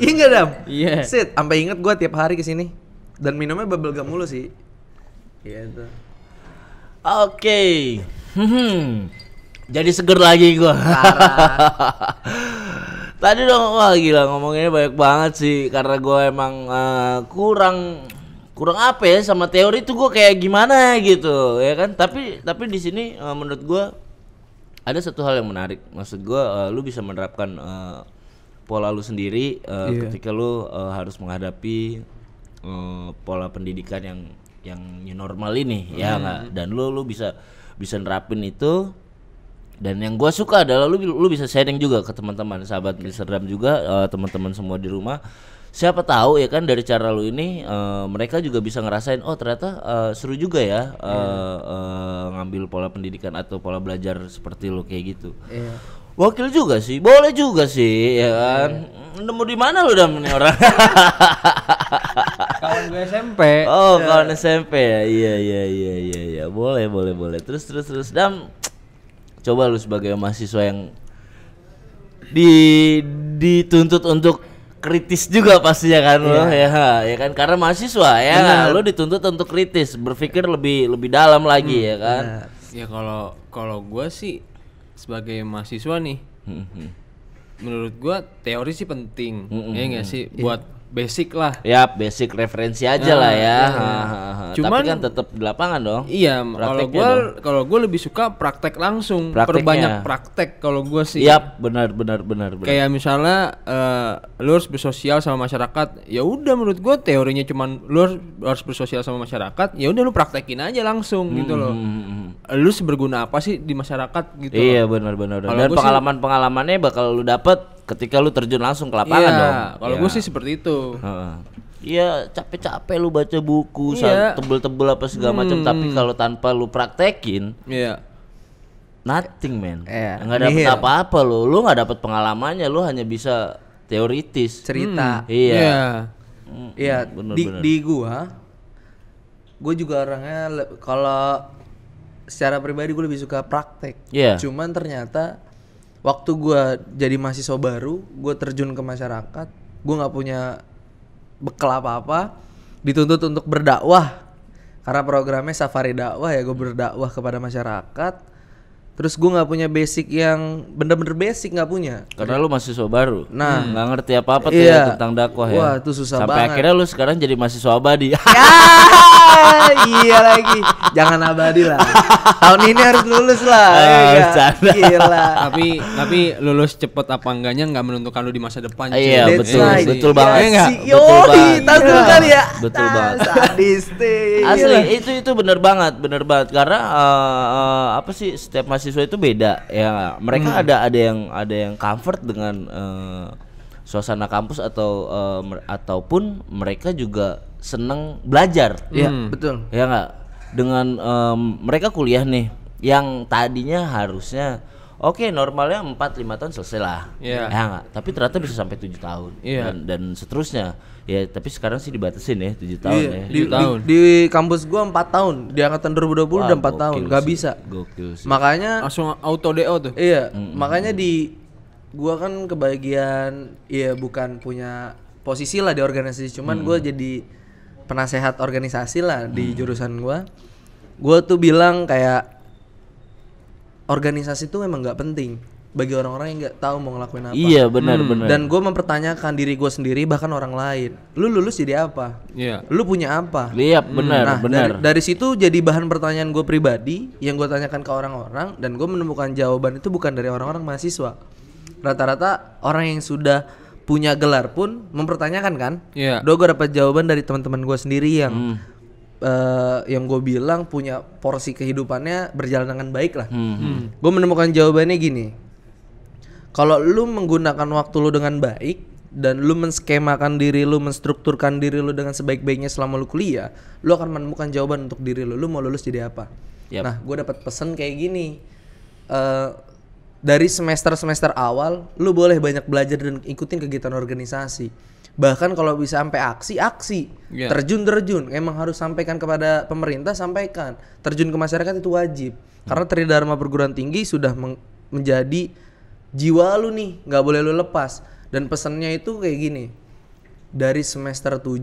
Iya nggak Dam? Iya. Sit, sampai inget gue tiap hari kesini dan minumnya bubble gum mulu sih. Gitu. Oke. Jadi seger lagi gua. Tadi dong, wah gila ngomonginnya banyak banget sih, karena gue emang kurang apa ya sama teori tuh, gue kayak gimana gitu ya kan. Tapi di sini menurut gue ada satu hal yang menarik. Maksud gue lu bisa menerapkan pola lu sendiri ketika lu harus menghadapi pola pendidikan yang new normal ini ya nggak. Dan lu bisa nerapin itu. Dan yang gue suka adalah lu bisa sharing juga ke teman-teman, sahabat Mr. Dam juga, teman-teman semua di rumah. Siapa tahu ya kan dari cara lu ini mereka juga bisa ngerasain, oh ternyata seru juga ya ngambil pola pendidikan atau pola belajar seperti lu kayak gitu. Iya. Wakil juga sih, boleh juga sih ya kan. Nemu di mana lu Dam nih orang? Kawan gue SMP. Oh, kawan SMP ya. Iya. Boleh. Terus Dam, coba lu sebagai mahasiswa yang dituntut untuk kritis juga pastinya kan lo ya kan, karena mahasiswa ya lo dituntut untuk kritis, berpikir lebih dalam lagi ya kan. Ya kalau gue sih sebagai mahasiswa nih, menurut gue teori sih penting, ya nggak sih, buat basic lah. Ya basic referensi aja lah ya. Cuman tapi kan tetap di lapangan dong. Iya, Prakteknya kalau gue lebih suka praktek langsung, Prakteknya. perbanyak praktek kalau gue sih. Yap, benar. Kayak misalnya lu harus bersosial sama masyarakat, ya udah menurut gue teorinya cuman lu harus bersosial sama masyarakat, ya udah lu praktekin aja langsung gitu loh. Lu seberguna apa sih di masyarakat gitu. Iya loh. benar. Kalau Dan gua sih- pengalamannya bakal lu dapet ketika lu terjun langsung ke lapangan dong. Kalau gue sih seperti itu. Iya, capek-capek lu baca buku, Iya. tebel-tebel apa segala macam, tapi kalau tanpa lu praktekin, Iya. nothing man. Iya, Nggak dapet nihil. apa-apa lu nggak dapet pengalamannya, lu hanya bisa teoritis. Cerita. Iya. Iya, bener. di gue juga orangnya kalau secara pribadi gue lebih suka praktek. Iya. Cuman ternyata waktu gue jadi mahasiswa baru, gue terjun ke masyarakat, gue nggak punya bekal apa-apa, dituntut untuk berdakwah karena programnya safari dakwah ya, gue berdakwah kepada masyarakat. Terus gue nggak punya basic yang bener-bener basic, nggak punya. Karena lu mahasiswa baru. Nah, nggak ngerti apa-apa tuh iya. ya tentang dakwah ya. Wah, itu susah Sampai banget. akhirnya lu sekarang jadi mahasiswa abadi. Ya, iya lagi. Jangan abadi lah. Tahun ini harus lulus lah. Ah, Ya, bercanda. gila. tapi lulus cepet apa enggaknya nggak menentukan lu di masa depan. cuy. Iya, That's betul. right. Betul Iya banget. sih. Betul Yoi, banget. tahu Iya. kan ya? Betul banget. Sadis deh. Asli itu benar banget karena apa sih, setiap mahasiswa itu beda ya. Mereka ada yang comfort dengan suasana kampus ataupun mereka juga seneng belajar. Iya, betul. Ya nggak, dengan mereka kuliah nih yang tadinya harusnya oke, normalnya 4-5 tahun selesai lah. Iya. Ya nggak, tapi ternyata bisa sampai 7 tahun. Iya. Dan seterusnya. Ya, tapi sekarang sih dibatasin ya 7 tahun ya. Di, 7 tahun. di kampus gua 4 tahun. Di angkatan 2020 Wah, udah 4 tahun. gokil Gak sih, bisa. Gokil sih. Makanya Langsung auto DO tuh. iya, makanya gua kan kebagian ya bukan punya posisi lah di organisasi, cuman gua jadi penasehat organisasi lah di jurusan gua. Gua tuh bilang kayak organisasi tuh emang nggak penting bagi orang-orang yang nggak tahu mau ngelakuin apa. Iya, benar. Dan gue mempertanyakan diri gue sendiri, bahkan orang lain. Lu lulus jadi apa? Iya. Lu punya apa? Lihat, benar, Nah, benar. dari situ jadi bahan pertanyaan gue pribadi yang gue tanyakan ke orang-orang, dan gue menemukan jawaban itu bukan dari orang-orang mahasiswa. Rata-rata orang yang sudah punya gelar pun mempertanyakan kan. Iya. Gue dapat jawaban dari teman-teman gue sendiri yang gue bilang punya porsi kehidupannya berjalan dengan baik lah. Gue menemukan jawabannya gini. Kalau lu menggunakan waktu lu dengan baik dan lu menskemakan diri lu, menstrukturkan diri lu dengan sebaik-baiknya selama lu kuliah, lu akan menemukan jawaban untuk diri lu. Lu mau lulus jadi apa? Yap. Nah, gue dapat pesan kayak gini. Dari semester awal, lu boleh banyak belajar dan ikutin kegiatan organisasi. Bahkan kalau bisa sampai aksi, Yeah. terjun. Emang harus sampaikan kepada pemerintah, sampaikan. Terjun ke masyarakat itu wajib. Karena Tridharma perguruan tinggi sudah menjadi jiwa lu nih, nggak boleh lu lepas. Dan pesannya itu kayak gini, dari semester 7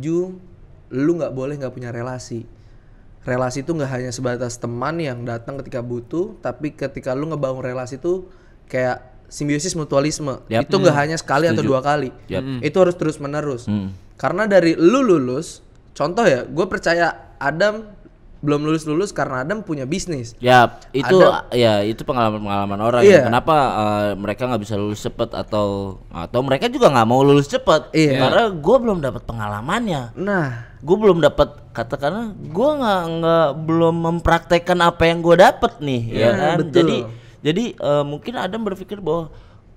lu nggak boleh nggak punya relasi. Relasi itu nggak hanya sebatas teman yang datang ketika butuh, tapi ketika lu ngebangun relasi itu kayak simbiosis mutualisme. Yap. Itu nggak hanya sekali atau Setuju. 2 kali. Yap. Itu harus terus menerus. Karena dari lu lulus, contoh ya, gue percaya Adam belum lulus karena Adam punya bisnis. Ya, itu pengalaman orang Iya. ya. Kenapa mereka nggak bisa lulus cepat atau mereka juga nggak mau lulus cepat? Iya. Karena gue belum dapat pengalamannya. Nah, Gue belum dapat, katakanlah gue belum mempraktekkan apa yang gue dapat nih, ya kan? betul. Jadi mungkin Adam berpikir bahwa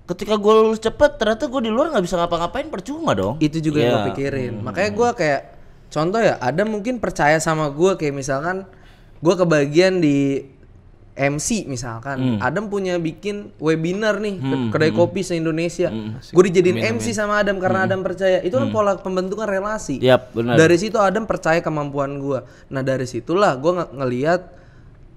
ketika gue lulus cepat, ternyata gue di luar nggak bisa ngapa-ngapain, percuma dong. itu juga yang Iya. gue pikirin. Makanya gue kayak contoh ya, Adam mungkin percaya sama gue kayak misalkan gue kebagian di MC misalkan. Adam punya bikin webinar nih kedai kopi se-Indonesia. Gue dijadiin MC sama Adam karena Adam percaya. Itu kan pola pembentukan relasi. Yap, benar. Dari situ Adam percaya kemampuan gue. Nah dari situlah gue ngelihat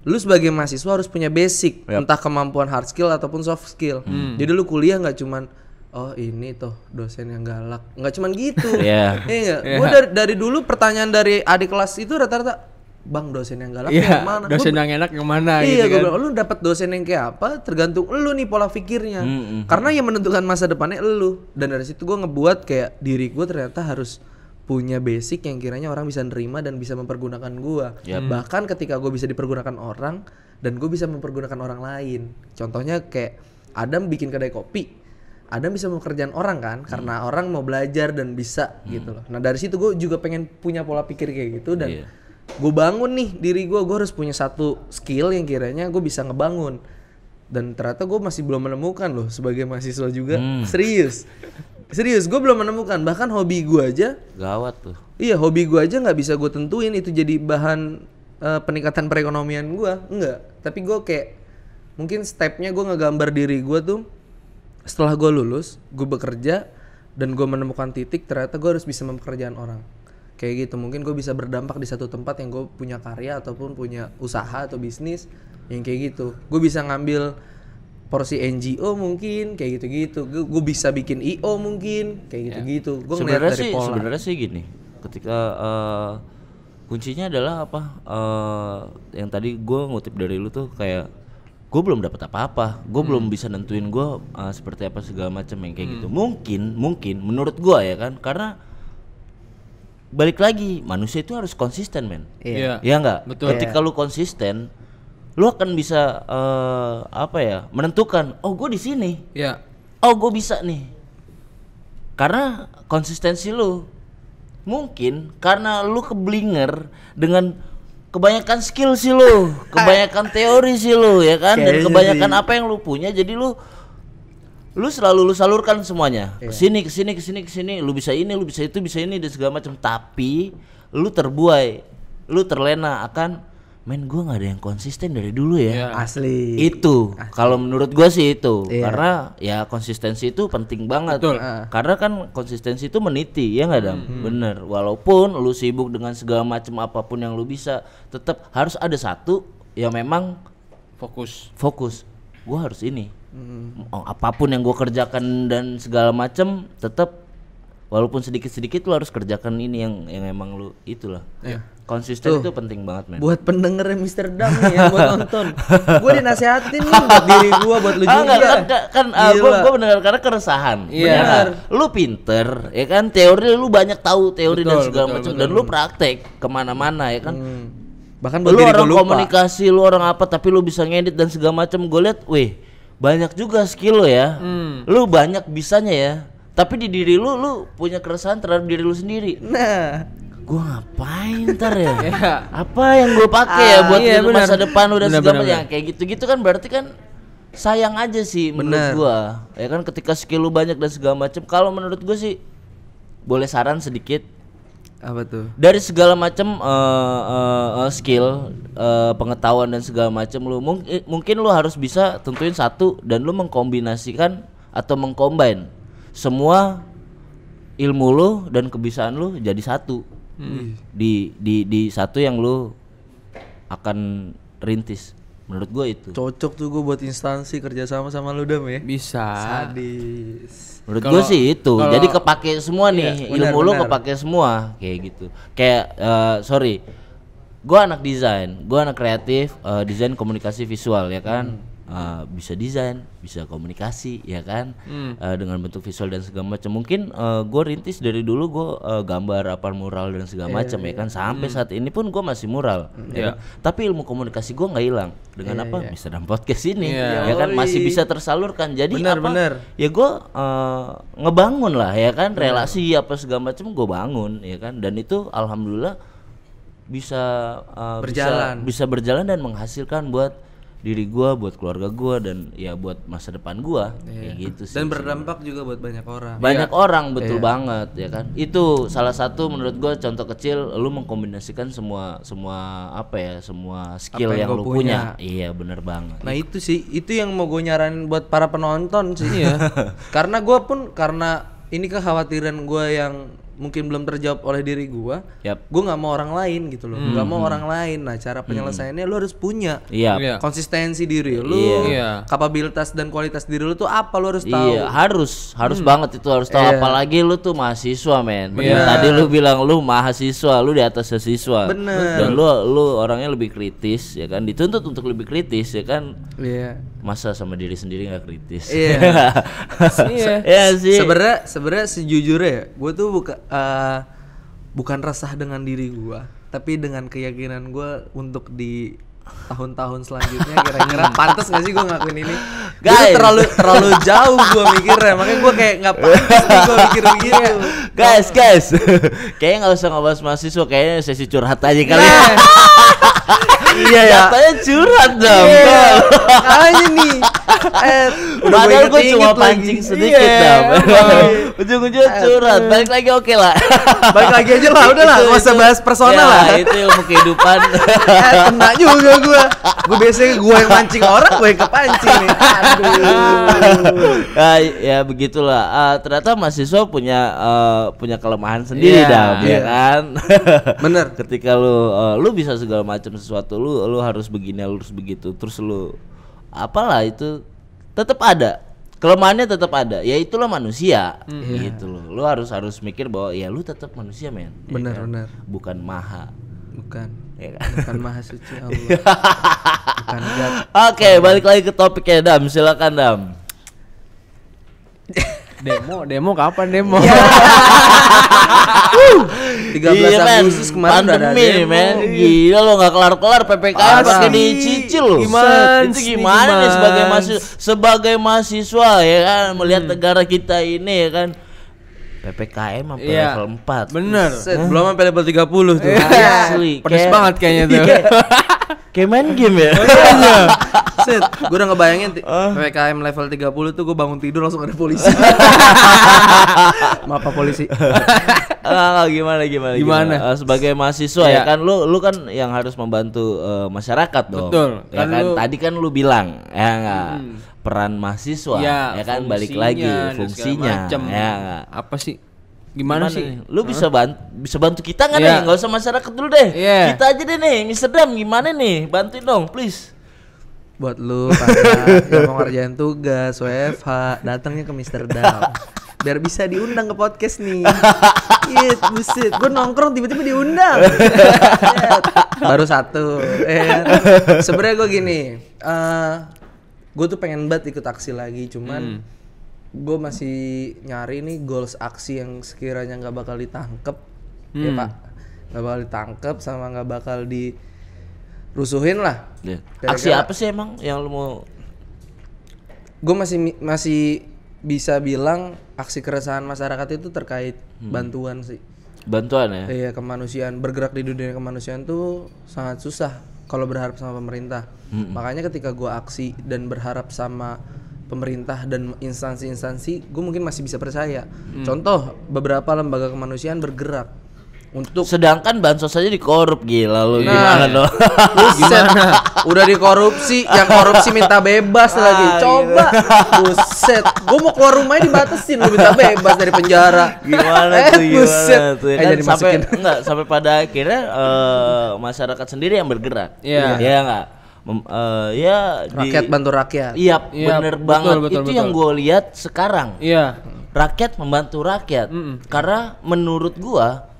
lu sebagai mahasiswa harus punya basic, entah kemampuan hard skill ataupun soft skill. Jadi lu kuliah nggak cuman oh ini tuh dosen yang galak, nggak cuman gitu. Iya. Iya, gue dari dulu pertanyaan dari adik kelas itu rata-rata, bang dosen yang galak Iya. yang mana? Dosen yang enak yang mana Iya, gitu gue kan. bilang lu dapat dosen yang kayak apa tergantung lu nih pola pikirnya. Karena yang menentukan masa depannya lu. Dan dari situ gue ngebuat kayak diri gue ternyata harus punya basic yang kiranya orang bisa nerima dan bisa mempergunakan gue. Bahkan ketika gue bisa dipergunakan orang dan gue bisa mempergunakan orang lain. Contohnya kayak Adam bikin kedai kopi. Adam bisa mempekerjaan orang kan karena orang mau belajar dan bisa gitu loh. Nah dari situ gue juga pengen punya pola pikir kayak gitu dan gue bangun nih diri gue harus punya satu skill yang kiranya gue bisa ngebangun. Dan ternyata gue masih belum menemukan loh sebagai mahasiswa juga. Serius gue belum menemukan. Bahkan hobi gue aja, Gawat tuh. iya hobi gue aja nggak bisa gue tentuin itu jadi bahan peningkatan perekonomian gue. Enggak. Tapi gue kayak mungkin stepnya gue ngegambar diri gue tuh setelah gue lulus, gue bekerja dan gue menemukan titik ternyata gue harus bisa mempekerjakan orang. Kayak gitu, mungkin gue bisa berdampak di satu tempat yang gue punya karya ataupun punya usaha atau bisnis yang kayak gitu. Gue bisa ngambil porsi NGO mungkin kayak gitu-gitu. Gue bisa bikin IO mungkin kayak gitu-gitu. Gue ngeliat dari pola. Sebenarnya sih gini, ketika kuncinya adalah apa? Yang tadi gue ngutip dari lu tuh kayak gue belum dapat apa-apa, gue belum bisa nentuin gue seperti apa segala macam yang kayak gitu. Mungkin menurut gue ya kan, karena balik lagi manusia itu harus konsisten men. Iya. Ya nggak? Betul. Ketika lu konsisten, lu akan bisa menentukan, oh gue di sini, Iya. oh gue bisa nih, karena konsistensi lu. Mungkin karena lu keblinger dengan kebanyakan skill sih lu, kebanyakan teori sih lu ya kan, dan Kayaknya kebanyakan sih. apa yang lu punya, jadi lu selalu lu salurkan semuanya ke sini, lu bisa ini, lu bisa itu, bisa ini dan segala macam, tapi lu terbuai, lu terlena akan men gue nggak ada yang konsisten dari dulu ya. Iya. Asli. Itu kalau menurut gua sih itu, Iya. karena ya konsistensi itu penting banget. Betul. Karena kan konsistensi itu meniti ya nggak Dam? Bener, walaupun lu sibuk dengan segala macam apapun yang lu bisa, tetap harus ada satu yang memang fokus. Gua harus ini. Apapun yang gua kerjakan dan segala macam, tetap walaupun sedikit-sedikit lu harus kerjakan ini yang emang lu itulah. Konsisten itu penting banget men. Buat pendengar Mr. Dam nih yang buat nonton. Gue dinasehatin nih buat diri gue, buat lu juga. Gue bener karena keresahan. Iya. Bener. Lu pinter, ya kan, teori lu banyak tahu teori dan segala macam, dan lu praktek kemana-mana ya kan. Bahkan buat Lu diri orang gue lupa. komunikasi, lu orang apa, tapi lu bisa ngedit dan segala macam. Gue liat, weh, banyak juga skill lo ya. Lu banyak bisanya ya. Tapi di diri lu punya keresahan terhadap diri lu sendiri. Nah, Gua ngapain ntar ya? Apa yang gue pakai ya buat hidup masa depan udah segala macam, yang kayak gitu-gitu kan, berarti kan sayang aja sih menurut gua. Ya kan, ketika skill lu banyak dan segala macam, kalau menurut gua sih boleh saran sedikit. apa tuh? Dari segala macam skill, pengetahuan dan segala macam, lu mungkin lu harus bisa tentuin satu dan lu mengkombinasikan atau mengcombine semua ilmu lu dan kebiasaan lu jadi satu. Di satu yang lu akan rintis. Menurut gue itu Cocok tuh gue buat instansi kerjasama sama lu Dam ya. Bisa. Sadis. menurut gue sih itu. Jadi kepake semua nih, benar, ilmu lu benar. kepake semua kayak gitu. Kayak sorry, gue anak desain, gue anak kreatif, desain komunikasi visual ya kan. Bisa desain, bisa komunikasi ya kan, dengan bentuk visual dan segala macam. Mungkin gue rintis dari dulu, gue gambar apa mural dan segala macam ya kan, sampai saat ini pun gue masih mural ya kan? Tapi ilmu komunikasi gue nggak hilang dengan apa Mr. Dam podcast ini ya kan, masih bisa tersalurkan. Jadi Benar. ya gue ngebangun lah ya kan, relasi apa segala macam gue bangun ya kan, dan itu alhamdulillah bisa bisa berjalan dan menghasilkan buat diri gua, buat keluarga gua, dan ya buat masa depan gua kayak gitu sih. Dan berdampak juga buat banyak orang. Banyak orang, betul banget ya kan. Itu salah satu menurut gua contoh kecil, lu mengkombinasikan semua apa ya, semua skill Apa yang yang gua lu punya. Iya bener banget. Nah itu sih, itu yang mau gue nyaranin buat para penonton sih. Karena gue pun, karena ini kekhawatiran gue yang mungkin belum terjawab oleh diri gue, gue nggak mau orang lain gitu loh, nggak mau orang lain. Nah cara penyelesaiannya lu harus punya konsistensi diri lu, kapabilitas dan kualitas diri lu tuh apa, lu harus tahu. Iya, harus banget itu, harus tahu. Apalagi lu tuh mahasiswa men. Tadi lu bilang lu mahasiswa, lu di atas siswa. Bener. Dan lu orangnya lebih kritis ya kan, dituntut untuk lebih kritis ya kan. Iya. Masa sama diri sendiri nggak kritis? Iya. Iya sih. Sebenarnya sejujurnya gue tuh bukan resah dengan diri gue, tapi dengan keyakinan gue untuk di tahun-tahun selanjutnya kira-kira pantas gak sih gue ngelakuin ini. Guys, terlalu jauh gue mikirnya, makanya gue kayak nggak pantas nih gue mikir begitu. Guys, kayaknya nggak usah ngebahas mahasiswa, kayaknya sesi curhat aja kali ya. Iya ya. Katanya curhat dong. Makanya nih. Padahal gue cuma pancing sedikit dam. Ujung-ujungnya curhat. Balik lagi oke lah. Balik lagi aja lah, udah lah, nggak usah bahas personal lah. Itu ilmu kehidupan. Kena juga gue. Gue biasanya gue yang mancing orang, gue yang kepancing nih. Aduh. Ya begitulah. Ternyata mahasiswa punya kelemahan sendiri dam, ya kan. Bener. Ketika lu bisa segala macam sesuatu, lu harus begini, lu harus begitu, terus lu apalah itu tetap ada kelemahannya, tetap ada. Ya itulah manusia gitu loh. Lu harus mikir bahwa ya lu tetap manusia men. Benar. Bukan maha. Bukan. Ya kan? Bukan maha suci Allah. Bukan God. Oke, balik lagi ke topiknya Dam, silakan Dam. Demo kapan demo? 13 Agustus kemarin udah ada pandemi, demo. men. Gila lo nggak kelar-kelar PPKM pakai dicicil lo. Itu gimana nih sebagai mahasiswa ya kan melihat negara kita ini ya kan. PPKM sampai level 4. Bener. Set, belum sampai level 30 tuh. Asli. Pedes banget kayaknya tuh. Kayak main game ya. Set, gue udah ngebayangin PPKM level 30 tuh gue bangun tidur langsung ada polisi. Maaf Pak polisi. Gimana? Sebagai mahasiswa ya kan lu kan yang harus membantu masyarakat dong. Betul. Ya kan tadi kan lu bilang ya enggak peran mahasiswa ya kan balik lagi fungsinya ya enggak. Apa sih? Gimana sih? Lu bisa bantu kita nggak nih? Nggak usah masyarakat dulu deh. Kita aja deh nih, Mr. Dam gimana nih? Bantuin dong, please. Buat lu pada yang mau ngerjain tugas WFH, datangnya ke Mr. Dam. Biar bisa diundang ke podcast nih. Iya, buset. Gue nongkrong tiba-tiba diundang. Baru satu. Sebenarnya gue gini, gue tuh pengen banget ikut aksi lagi, cuman gue masih nyari nih goals aksi yang sekiranya nggak bakal ditangkep, ya Pak, nggak bakal ditangkep sama nggak bakal dirusuhin lah. Aksi apa sih emang yang lu mau? Gue masih bisa bilang aksi keresahan masyarakat itu terkait bantuan sih. Bantuan ya? Iya, kemanusiaan, bergerak di dunia kemanusiaan tuh sangat susah kalau berharap sama pemerintah. Makanya ketika gue aksi dan berharap sama pemerintah dan instansi-instansi, gue mungkin masih bisa percaya. Contoh, beberapa lembaga kemanusiaan bergerak untuk, sedangkan bansos saja dikorup, gila lu. Gimana dong? Buset, udah dikorupsi, yang korupsi minta bebas lagi. Coba, buset, gue mau keluar rumahnya dibatasin, lu minta bebas dari penjara. Gimana tuh? Buset. Ya kan, sampai pada akhirnya masyarakat sendiri yang bergerak. Iya enggak? Rakyat bantu rakyat. Iya, bener banget. Itu yang gue lihat sekarang. Iya. Rakyat membantu rakyat. Karena menurut gua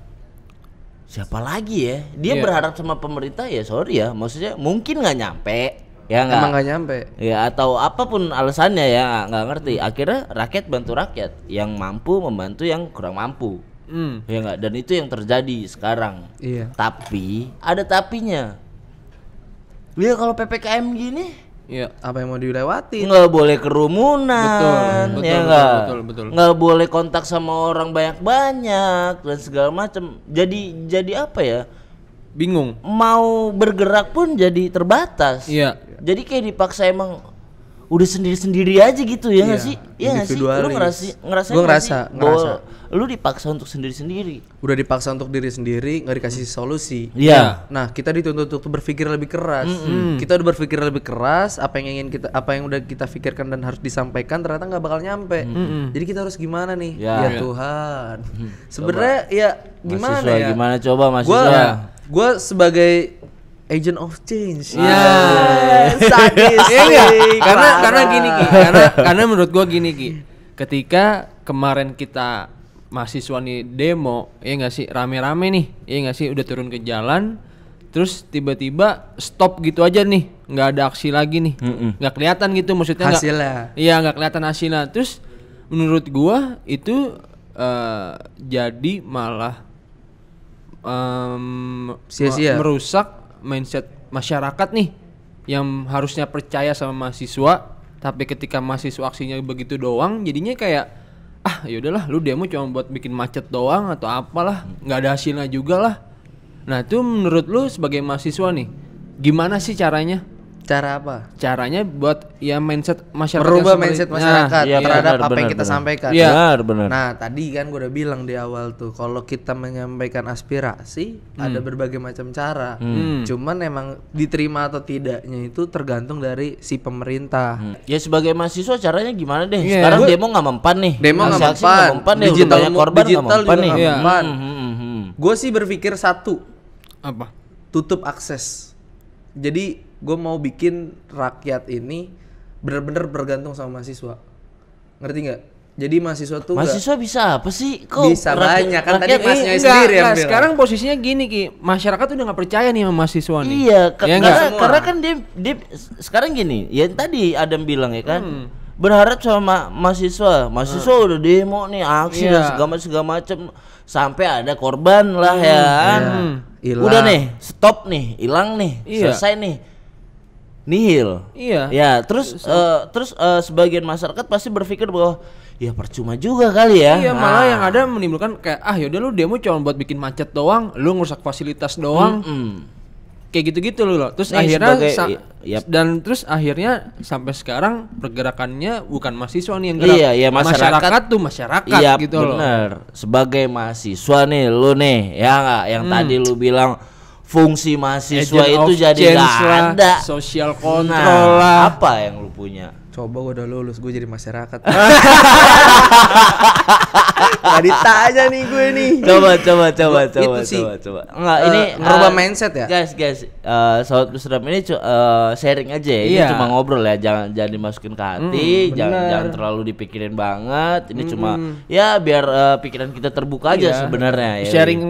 siapa lagi ya? Dia berharap sama pemerintah ya, sorry ya. Maksudnya mungkin nggak nyampe. Ya nggak? Emang nggak nyampe. Ya atau apapun alasannya ya nggak ngerti. Akhirnya rakyat bantu rakyat. Yang mampu membantu yang kurang mampu. Ya nggak? Dan itu yang terjadi sekarang. Iya. Tapi ada tapinya. Lihat kalau PPKM gini, apa yang mau dilewati? Nggak boleh kerumunan, betul, ya nggak? betul. Nggak boleh kontak sama orang banyak-banyak dan segala macam. Jadi apa ya? Bingung. Mau bergerak pun jadi terbatas. Iya. Jadi kayak dipaksa emang udah sendiri-sendiri aja gitu ya nggak sih? Iya nggak sih? Lu ngerasa lu dipaksa untuk sendiri-sendiri. Udah dipaksa untuk diri sendiri, nggak dikasih solusi. Iya. Nah, kita dituntut untuk berpikir lebih keras. Kita udah berpikir lebih keras, apa yang udah kita pikirkan dan harus disampaikan ternyata nggak bakal nyampe. Jadi kita harus gimana nih? Ya Tuhan. Sebenarnya ya gimana mahasiswa, ya? Gimana coba mahasiswa? Gua sebagai agent of change. Sadis. Karena gini Ki, karena menurut gua gini Ki. Ketika kemarin kita mahasiswa nih demo, ya nggak sih, rame-rame nih, ya nggak sih, udah turun ke jalan, terus tiba-tiba stop gitu aja nih, nggak ada aksi lagi nih, nggak kelihatan gitu, maksudnya hasilnya. Iya nggak kelihatan hasilnya. Terus menurut gua itu jadi malah sia-sia, merusak mindset masyarakat nih, yang harusnya percaya sama mahasiswa, tapi ketika mahasiswa aksinya begitu doang, jadinya kayak yaudahlah, lu demo cuma buat bikin macet doang atau apalah, nggak ada hasilnya juga lah. Nah itu menurut lu sebagai mahasiswa nih, gimana sih caranya? Cara apa? Caranya buat ya mindset masyarakat, merubah mindset masyarakat terhadap apa yang kita sampaikan. Benar. Nah tadi kan gue udah bilang di awal tuh, kalau kita menyampaikan aspirasi ada berbagai macam cara. Cuman emang diterima atau tidaknya itu tergantung dari si pemerintah. Ya sebagai mahasiswa caranya gimana deh? Sekarang demo nggak mempan nih. Demo nggak mempan. Digital korban digital juga nggak mempan. Gue sih berpikir satu. Apa? Tutup akses. Jadi gue mau bikin rakyat ini benar-benar bergantung sama mahasiswa. Ngerti nggak? Jadi mahasiswa tuh Mahasiswa bisa apa sih? Kok bisa banyak kan tadi rakyat- masnya enggak, sendiri yang enggak, bilang. sekarang posisinya gini Ki, masyarakat udah nggak percaya nih sama mahasiswa nih. Iya, Ya enggak? karena kan dia sekarang gini, ya tadi Adam bilang ya kan, berharap sama mahasiswa udah demo nih, aksi Iya. dan segala macam sampai ada korban lah ya kan. Hilang. Udah nih, stop nih, hilang nih, Iya. selesai nih. Nihil. Iya. Ya, terus sebagian masyarakat pasti berpikir bahwa ya percuma juga kali ya. Iya, malah yang ada menimbulkan kayak yaudah lu demo cuma buat bikin macet doang, lu ngerusak fasilitas doang. Kayak gitu-gitu loh. Terus Nih, akhirnya sebagai- dan terus akhirnya sampai sekarang pergerakannya bukan mahasiswa nih yang gerak. Iya, iya, masyarakat tuh masyarakat Iya gitu loh. bener. Sebagai mahasiswa nih lu nih ya nggak yang tadi lu bilang fungsi mahasiswa Agent itu of jadi change nggak lah, ada. social control Nah, lah. apa yang lu punya? Coba gue udah lulus, gue jadi masyarakat. Gak ditanya nih gue nih. Coba. Itu sih, Enggak, ini ngerubah mindset ya? Guys, Sobat Kusram ini sharing aja ya. Ini Iya. cuma ngobrol ya, jangan dimasukin ke hati, jangan terlalu dipikirin banget. Ini cuma ya biar pikiran kita terbuka aja Iya. sebenarnya ya. Sharing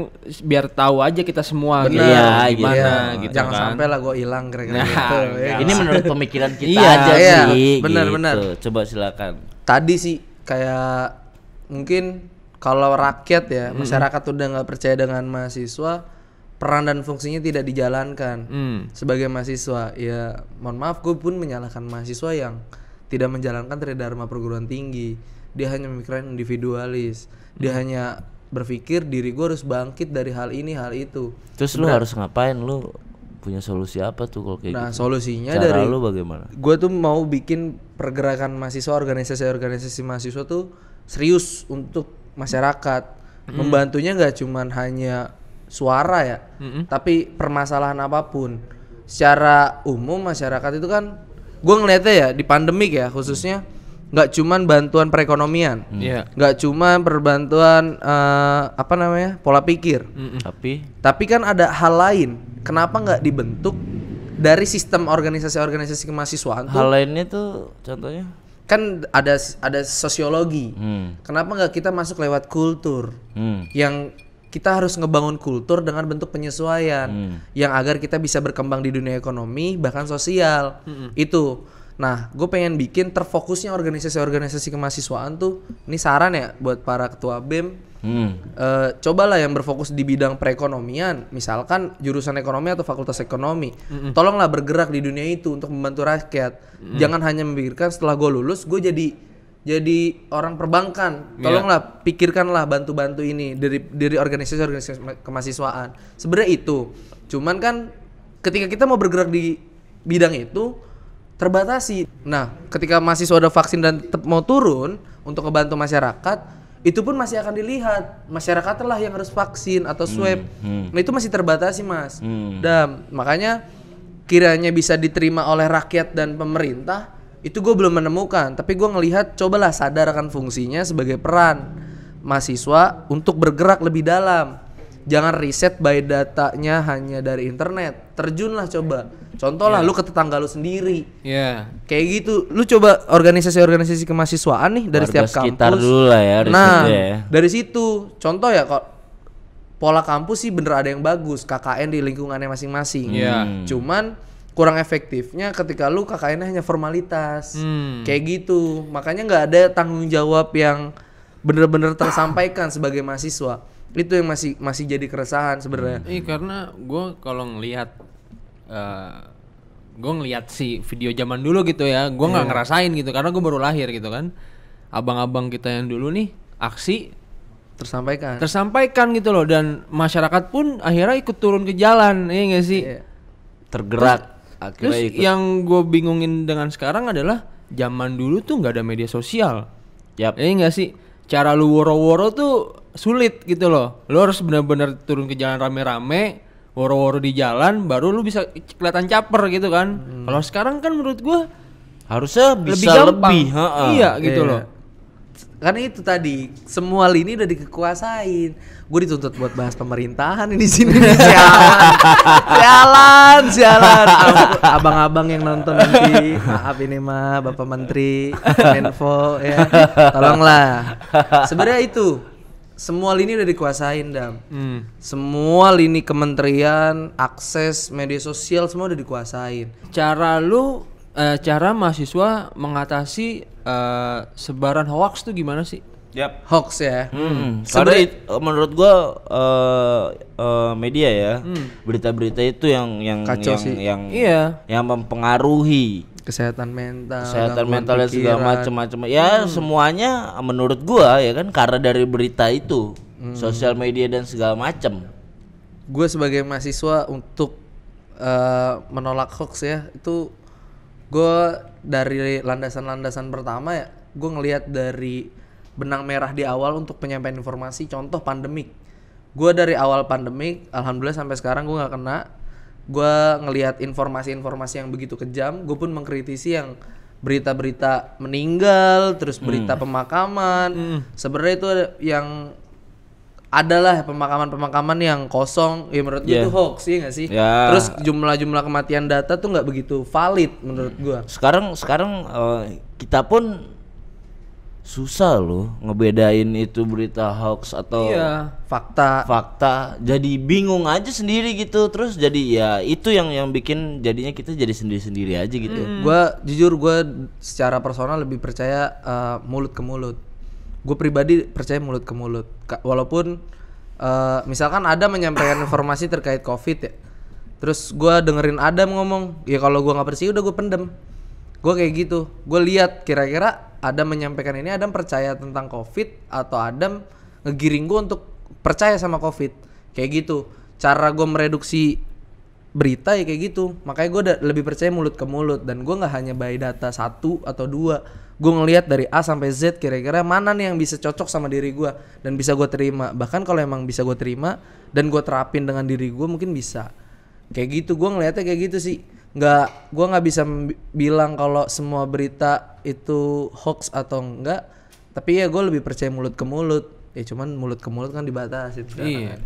biar tahu aja kita semua Bener. gitu. Iya, Gimana Iya, gitu jangan kan. sampai lah gue hilang kira-kira Nah, gitu. enggak. Ya. Ini menurut pemikiran kita Iya, aja iya. sih. Benar, gitu. benar. Coba silakan. Tadi sih kayak mungkin kalau rakyat ya masyarakat udah nggak percaya dengan mahasiswa, peran dan fungsinya tidak dijalankan sebagai mahasiswa. Ya mohon maaf, gue pun menyalahkan mahasiswa yang tidak menjalankan tridharma perguruan tinggi. Dia hanya memikirkan individualis. Dia hanya berpikir diri gue harus bangkit dari hal ini hal itu. Terus lu harus ngapain? Lu punya solusi apa tuh kalau kayak Nah gitu? solusinya Cara dari lu bagaimana? gue tuh mau bikin pergerakan mahasiswa, organisasi mahasiswa tuh serius untuk masyarakat. Membantunya nggak cuman hanya suara ya, tapi permasalahan apapun. Secara umum masyarakat itu kan, gue ngeliatnya ya di pandemik ya khususnya, nggak cuman bantuan perekonomian, Iya. nggak cuman perbantuan apa namanya pola pikir, tapi kan ada hal lain. Kenapa nggak dibentuk dari sistem organisasi kemahasiswaan tuh? Hal lainnya tuh contohnya? Kan ada sosiologi. Kenapa nggak kita masuk lewat kultur? Yang kita harus ngebangun kultur dengan bentuk penyesuaian yang agar kita bisa berkembang di dunia ekonomi bahkan sosial. Itu. Nah, gue pengen bikin terfokusnya organisasi kemahasiswaan tuh. Ini saran ya buat para ketua BEM. Cobalah yang berfokus di bidang perekonomian, misalkan jurusan ekonomi atau fakultas ekonomi. Tolonglah bergerak di dunia itu untuk membantu rakyat. Jangan hanya memikirkan setelah gue lulus gue jadi orang perbankan. Tolonglah pikirkanlah bantu ini dari organisasi kemahasiswaan. Sebenarnya itu. Cuman kan ketika kita mau bergerak di bidang itu terbatasi. Nah, ketika mahasiswa udah vaksin dan tetap mau turun untuk ngebantu masyarakat, itu pun masih akan dilihat masyarakat lah yang harus vaksin atau swab. Nah, itu masih terbatasi, Mas. Dan makanya kiranya bisa diterima oleh rakyat dan pemerintah, itu gue belum menemukan. Tapi gue ngelihat cobalah sadar akan fungsinya sebagai peran mahasiswa untuk bergerak lebih dalam. Jangan riset by datanya hanya dari internet. Terjunlah coba. Contoh lah lu ke tetangga lu sendiri. Iya. Kayak gitu. Lu coba organisasi kemahasiswaan nih dari Warga setiap sekitar kampus. dulu lah ya, Nah, risetnya ya. dari situ. Contoh ya kok pola kampus sih bener ada yang bagus, KKN di lingkungannya masing-masing. Iya. Cuman kurang efektifnya ketika lu KKN-nya hanya formalitas. Kayak gitu. Makanya nggak ada tanggung jawab yang bener-bener tersampaikan sebagai mahasiswa. Itu yang masih jadi keresahan sebenarnya. Karena gue kalau ngelihat gue ngelihat si video zaman dulu gitu ya, gue nggak ngerasain gitu karena gue baru lahir gitu kan. Abang-abang kita yang dulu nih aksi tersampaikan gitu loh, dan masyarakat pun akhirnya ikut turun ke jalan, iya nggak sih? Iya. Tergerak Terus akhirnya ikut. yang gue bingungin dengan sekarang adalah zaman dulu tuh nggak ada media sosial, Yap. iya nggak sih? Cara lu woro-woro tuh sulit gitu loh, lu harus benar-benar turun ke jalan rame-rame, woro-woro di jalan, baru lu bisa kelihatan caper gitu kan. Kalau sekarang kan menurut gue Harusnya lebih bisa gampang, lebih, iya gitu Iya. loh. Kan itu tadi semua lini udah dikuasain. Gue dituntut buat bahas pemerintahan ini di sini nih, sialan. Abang-abang yang nonton nanti, maaf ini mah Bapak Menteri, Menfo ya, tolonglah. Sebenarnya itu semua lini udah dikuasain Dam. Semua lini kementerian, akses media sosial semua udah dikuasain. Cara mahasiswa mengatasi sebaran hoax tuh gimana sih? Hoax ya. Karena menurut gua media ya, berita-berita itu yang Kacau sih. yang mempengaruhi Kesehatan mental dan segala macam. Ya semuanya menurut gua ya kan karena dari berita itu, sosial media dan segala macam. Gue sebagai mahasiswa untuk menolak hoax ya, itu gue dari landasan pertama ya, gue ngelihat dari benang merah di awal untuk penyampaian informasi. Contoh pandemik, gue dari awal pandemik alhamdulillah sampai sekarang gue nggak kena. Gue ngelihat informasi-informasi yang begitu kejam, gue pun mengkritisi yang berita-berita meninggal, terus berita pemakaman. Sebenarnya itu yang adalah pemakaman yang kosong, ya menurut gue itu hoax, ya nggak sih? Terus jumlah kematian data tuh nggak begitu valid menurut gue. Sekarang kita pun susah loh ngebedain itu berita hoax atau fakta. Jadi bingung aja sendiri gitu. Terus jadi ya itu yang bikin jadinya kita jadi sendiri-sendiri aja gitu. Gue secara personal lebih percaya mulut ke mulut. Gue pribadi percaya mulut ke mulut. Walaupun misalkan Adam menyampaikan informasi terkait COVID ya, terus gue dengerin Adam ngomong, ya kalau gue nggak percaya udah gue pendem. Gue kayak gitu. Gue lihat kira-kira Adam menyampaikan ini, Adam percaya tentang COVID atau Adam ngegiring gue untuk percaya sama COVID. Kayak gitu. Cara gue mereduksi berita ya kayak gitu. Makanya gue lebih percaya mulut ke mulut. Dan gue gak hanya by data 1 atau 2. Gue ngelihat dari A sampai Z kira-kira mana nih yang bisa cocok sama diri gue dan bisa gue terima. Bahkan kalau emang bisa gue terima dan gue terapin dengan diri gue mungkin bisa. Kayak gitu. Gue ngelihatnya kayak gitu sih. Gue nggak bisa bilang kalau semua berita itu hoax atau enggak, tapi ya gue lebih percaya mulut ke mulut. Ya cuman mulut ke mulut kan dibatasi.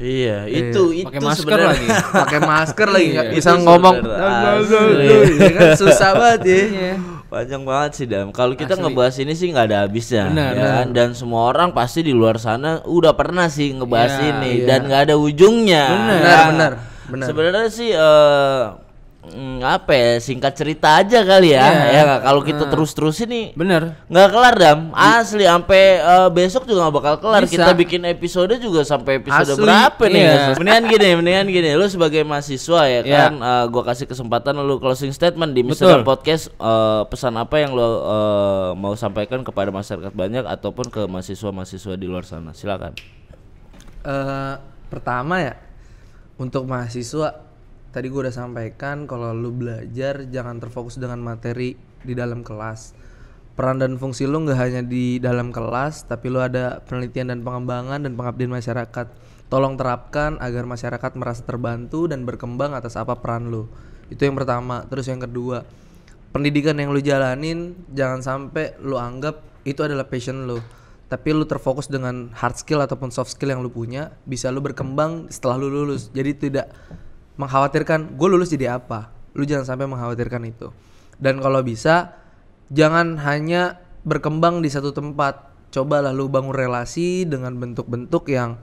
Iya, itu pakai masker lagi. Pakai masker lagi nggak bisa Itu ngomong. sebenarnya Ya kan susah banget ya. panjang banget sih Dam. Kalau kita ngebahas ini sih nggak ada habisnya. Benar. Kan? Dan semua orang pasti di luar sana udah pernah sih ngebahas ini iya. dan nggak ada ujungnya. Benar. Sebenarnya sih apa ya, singkat cerita aja kali ya. Ya kalau kita terus ini Bener. nggak kelar Dam, asli sampai besok juga nggak bakal kelar. Bisa. Kita bikin episode juga sampai episode Asli. berapa nih? Iya. Mendingan gini, lu sebagai mahasiswa ya kan, gua kasih kesempatan lu closing statement di Mr. Podcast. Pesan apa yang lu mau sampaikan kepada masyarakat banyak ataupun ke mahasiswa di luar sana? Silakan. Pertama ya, untuk mahasiswa tadi gue udah sampaikan kalau lu belajar jangan terfokus dengan materi di dalam kelas. Peran dan fungsi lu nggak hanya di dalam kelas, tapi lu ada penelitian dan pengembangan dan pengabdian masyarakat. Tolong terapkan agar masyarakat merasa terbantu dan berkembang atas apa peran lu. Itu yang pertama. Terus yang kedua, pendidikan yang lu jalanin jangan sampai lu anggap itu adalah passion lu, tapi lu terfokus dengan hard skill ataupun soft skill yang lu punya, bisa lu berkembang setelah lu lulus. Jadi tidak mengkhawatirkan gue lulus jadi apa. Lu jangan sampai mengkhawatirkan itu. Dan kalau bisa jangan hanya berkembang di satu tempat. Cobalah lu bangun relasi dengan bentuk-bentuk yang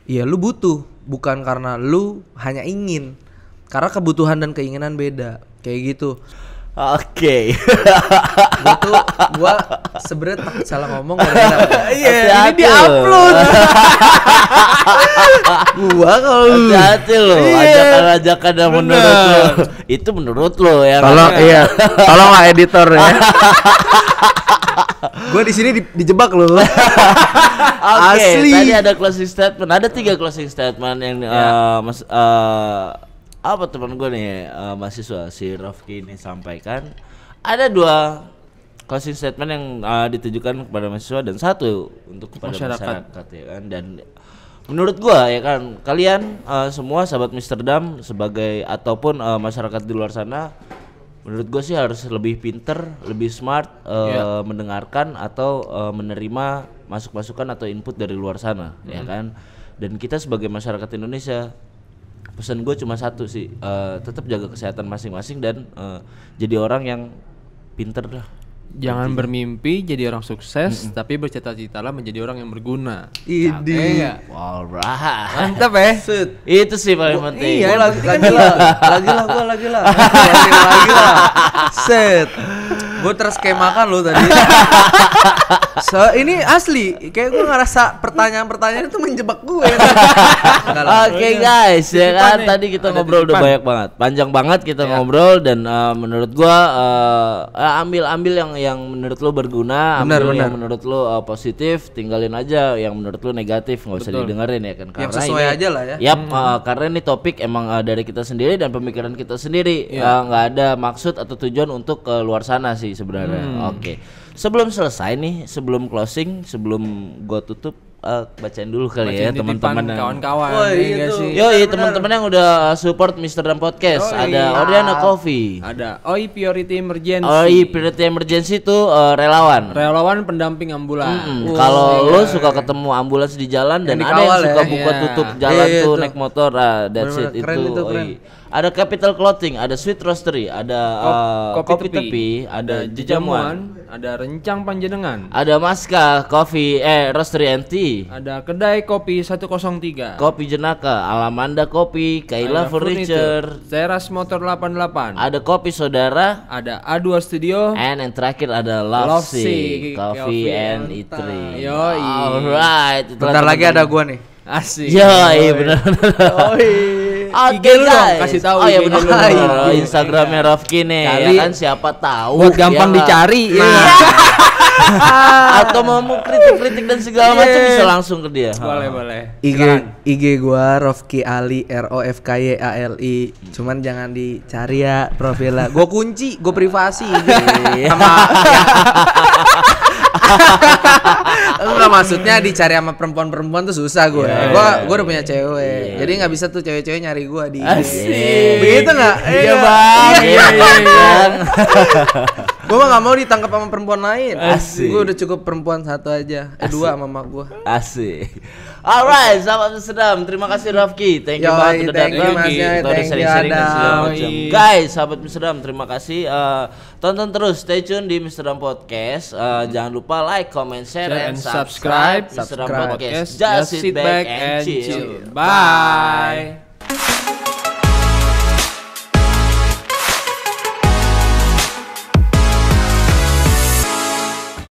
ya lu butuh, bukan karena lu hanya ingin. Karena kebutuhan dan keinginan beda. Kayak gitu. Oke. Gua sebenernya salah ngomong gara-gara Iya, ini di-upload. gua kalau Hati-hati lo, ajakan-ajakan yang menurut lo. Itu menurut lo ya. tolong tolong lah editor ya. Gua di sini dijebak loh. Oke, tadi ada closing statement. Ada 3 closing statement yang apa teman gue nih mahasiswa si Rafki ini sampaikan. Ada 2 closing statement yang ditujukan kepada mahasiswa dan 1 untuk kepada masyarakat ya kan. Dan menurut gue ya kan, kalian semua sahabat Mr. Dam sebagai ataupun masyarakat di luar sana, menurut gue sih harus lebih pinter, lebih smart mendengarkan atau menerima masukan atau input dari luar sana, ya kan. Dan kita sebagai masyarakat Indonesia, pesan gue cuma satu sih, tetap jaga kesehatan masing-masing dan jadi orang yang pinter lah. Jangan bermimpi jadi orang sukses, tapi bercita-citalah menjadi orang yang berguna. Idi. Alright. Mantap ya. Itu sih paling penting. Iya, lagi lah. Set. Gue terskemakan lo tadi. Ini asli, kayak gue ngerasa pertanyaan-pertanyaan itu menjebak gue. Oke guys, ya kan tadi kita ngobrol udah banyak banget, panjang banget kita ngobrol dan menurut gua ambil yang menurut lo berguna, ambil yang menurut lo positif, tinggalin aja yang menurut lo negatif, nggak usah didengerin ya kan. Yang sesuai aja lah ya. Yap, karena ini topik emang dari kita sendiri dan pemikiran kita sendiri, nggak ada maksud atau tujuan untuk ke luar sana sih sebenarnya. Oke. Sebelum selesai nih, sebelum closing, sebelum gua tutup, bacain dulu kali ya teman-teman kawan-kawan. Iya sih. Yoi, teman-teman yang udah support Mr. Dan Podcast. Ada Oriana Coffee. Ada OI Priority Emergency. OI Priority Emergency itu relawan. Relawan pendamping ambulan. Kalau lo suka ketemu ambulans di jalan dan ada yang suka buka tutup jalan tuh naik motor, that's it itu. Ada Capital Clothing, ada Sweet Roastery, ada Kopi Tepi, ada Jejamuan, ada Rencang Panjenengan, ada Maska Coffee Roastery and Tea, ada Kedai Kopi 103, Kopi Jenaka, Alamanda Kopi, Kaila Furniture, Teras Motor 88, ada Kopi Saudara, ada A2 Studio, and yang terakhir ada Lovesy Coffee and Eatery. Yoi. Alright, Bentar lagi ada gua nih. Asik. Yoi, benar. IG lu dong, kasih tahu Oh iya IG benar. lu. Instagramnya Rafki nih, ya kan siapa tahu. Buat gampang dicari. Atau mau kritik-kritik dan segala macam bisa langsung ke dia. Boleh. IG gua Rofki Ali ROFKYALI. Cuman jangan dicari ya profilnya. Gua kunci, gua privasi. Sama enggak, maksudnya dicari sama perempuan-perempuan tuh susah gue. Gua udah punya cewek. Jadi enggak bisa tuh cewek-cewek nyari gua di IG. Begitu enggak? Iya, Bang. Iya. Gua mah enggak mau ditangkap sama perempuan lain. Asik. Gua udah cukup perempuan satu aja. Dua sama mak gua. Asik. Alright, sahabat Amsterdam, terima kasih Rafki, thank you banget udah datang, udah sharing-sharing dan segala macam. Guys, sahabat Amsterdam, terima kasih. Tonton terus, stay tune di Amsterdam Podcast. Jangan lupa like, comment, share, and subscribe. Amsterdam Podcast. Just sit back and chill. Bye.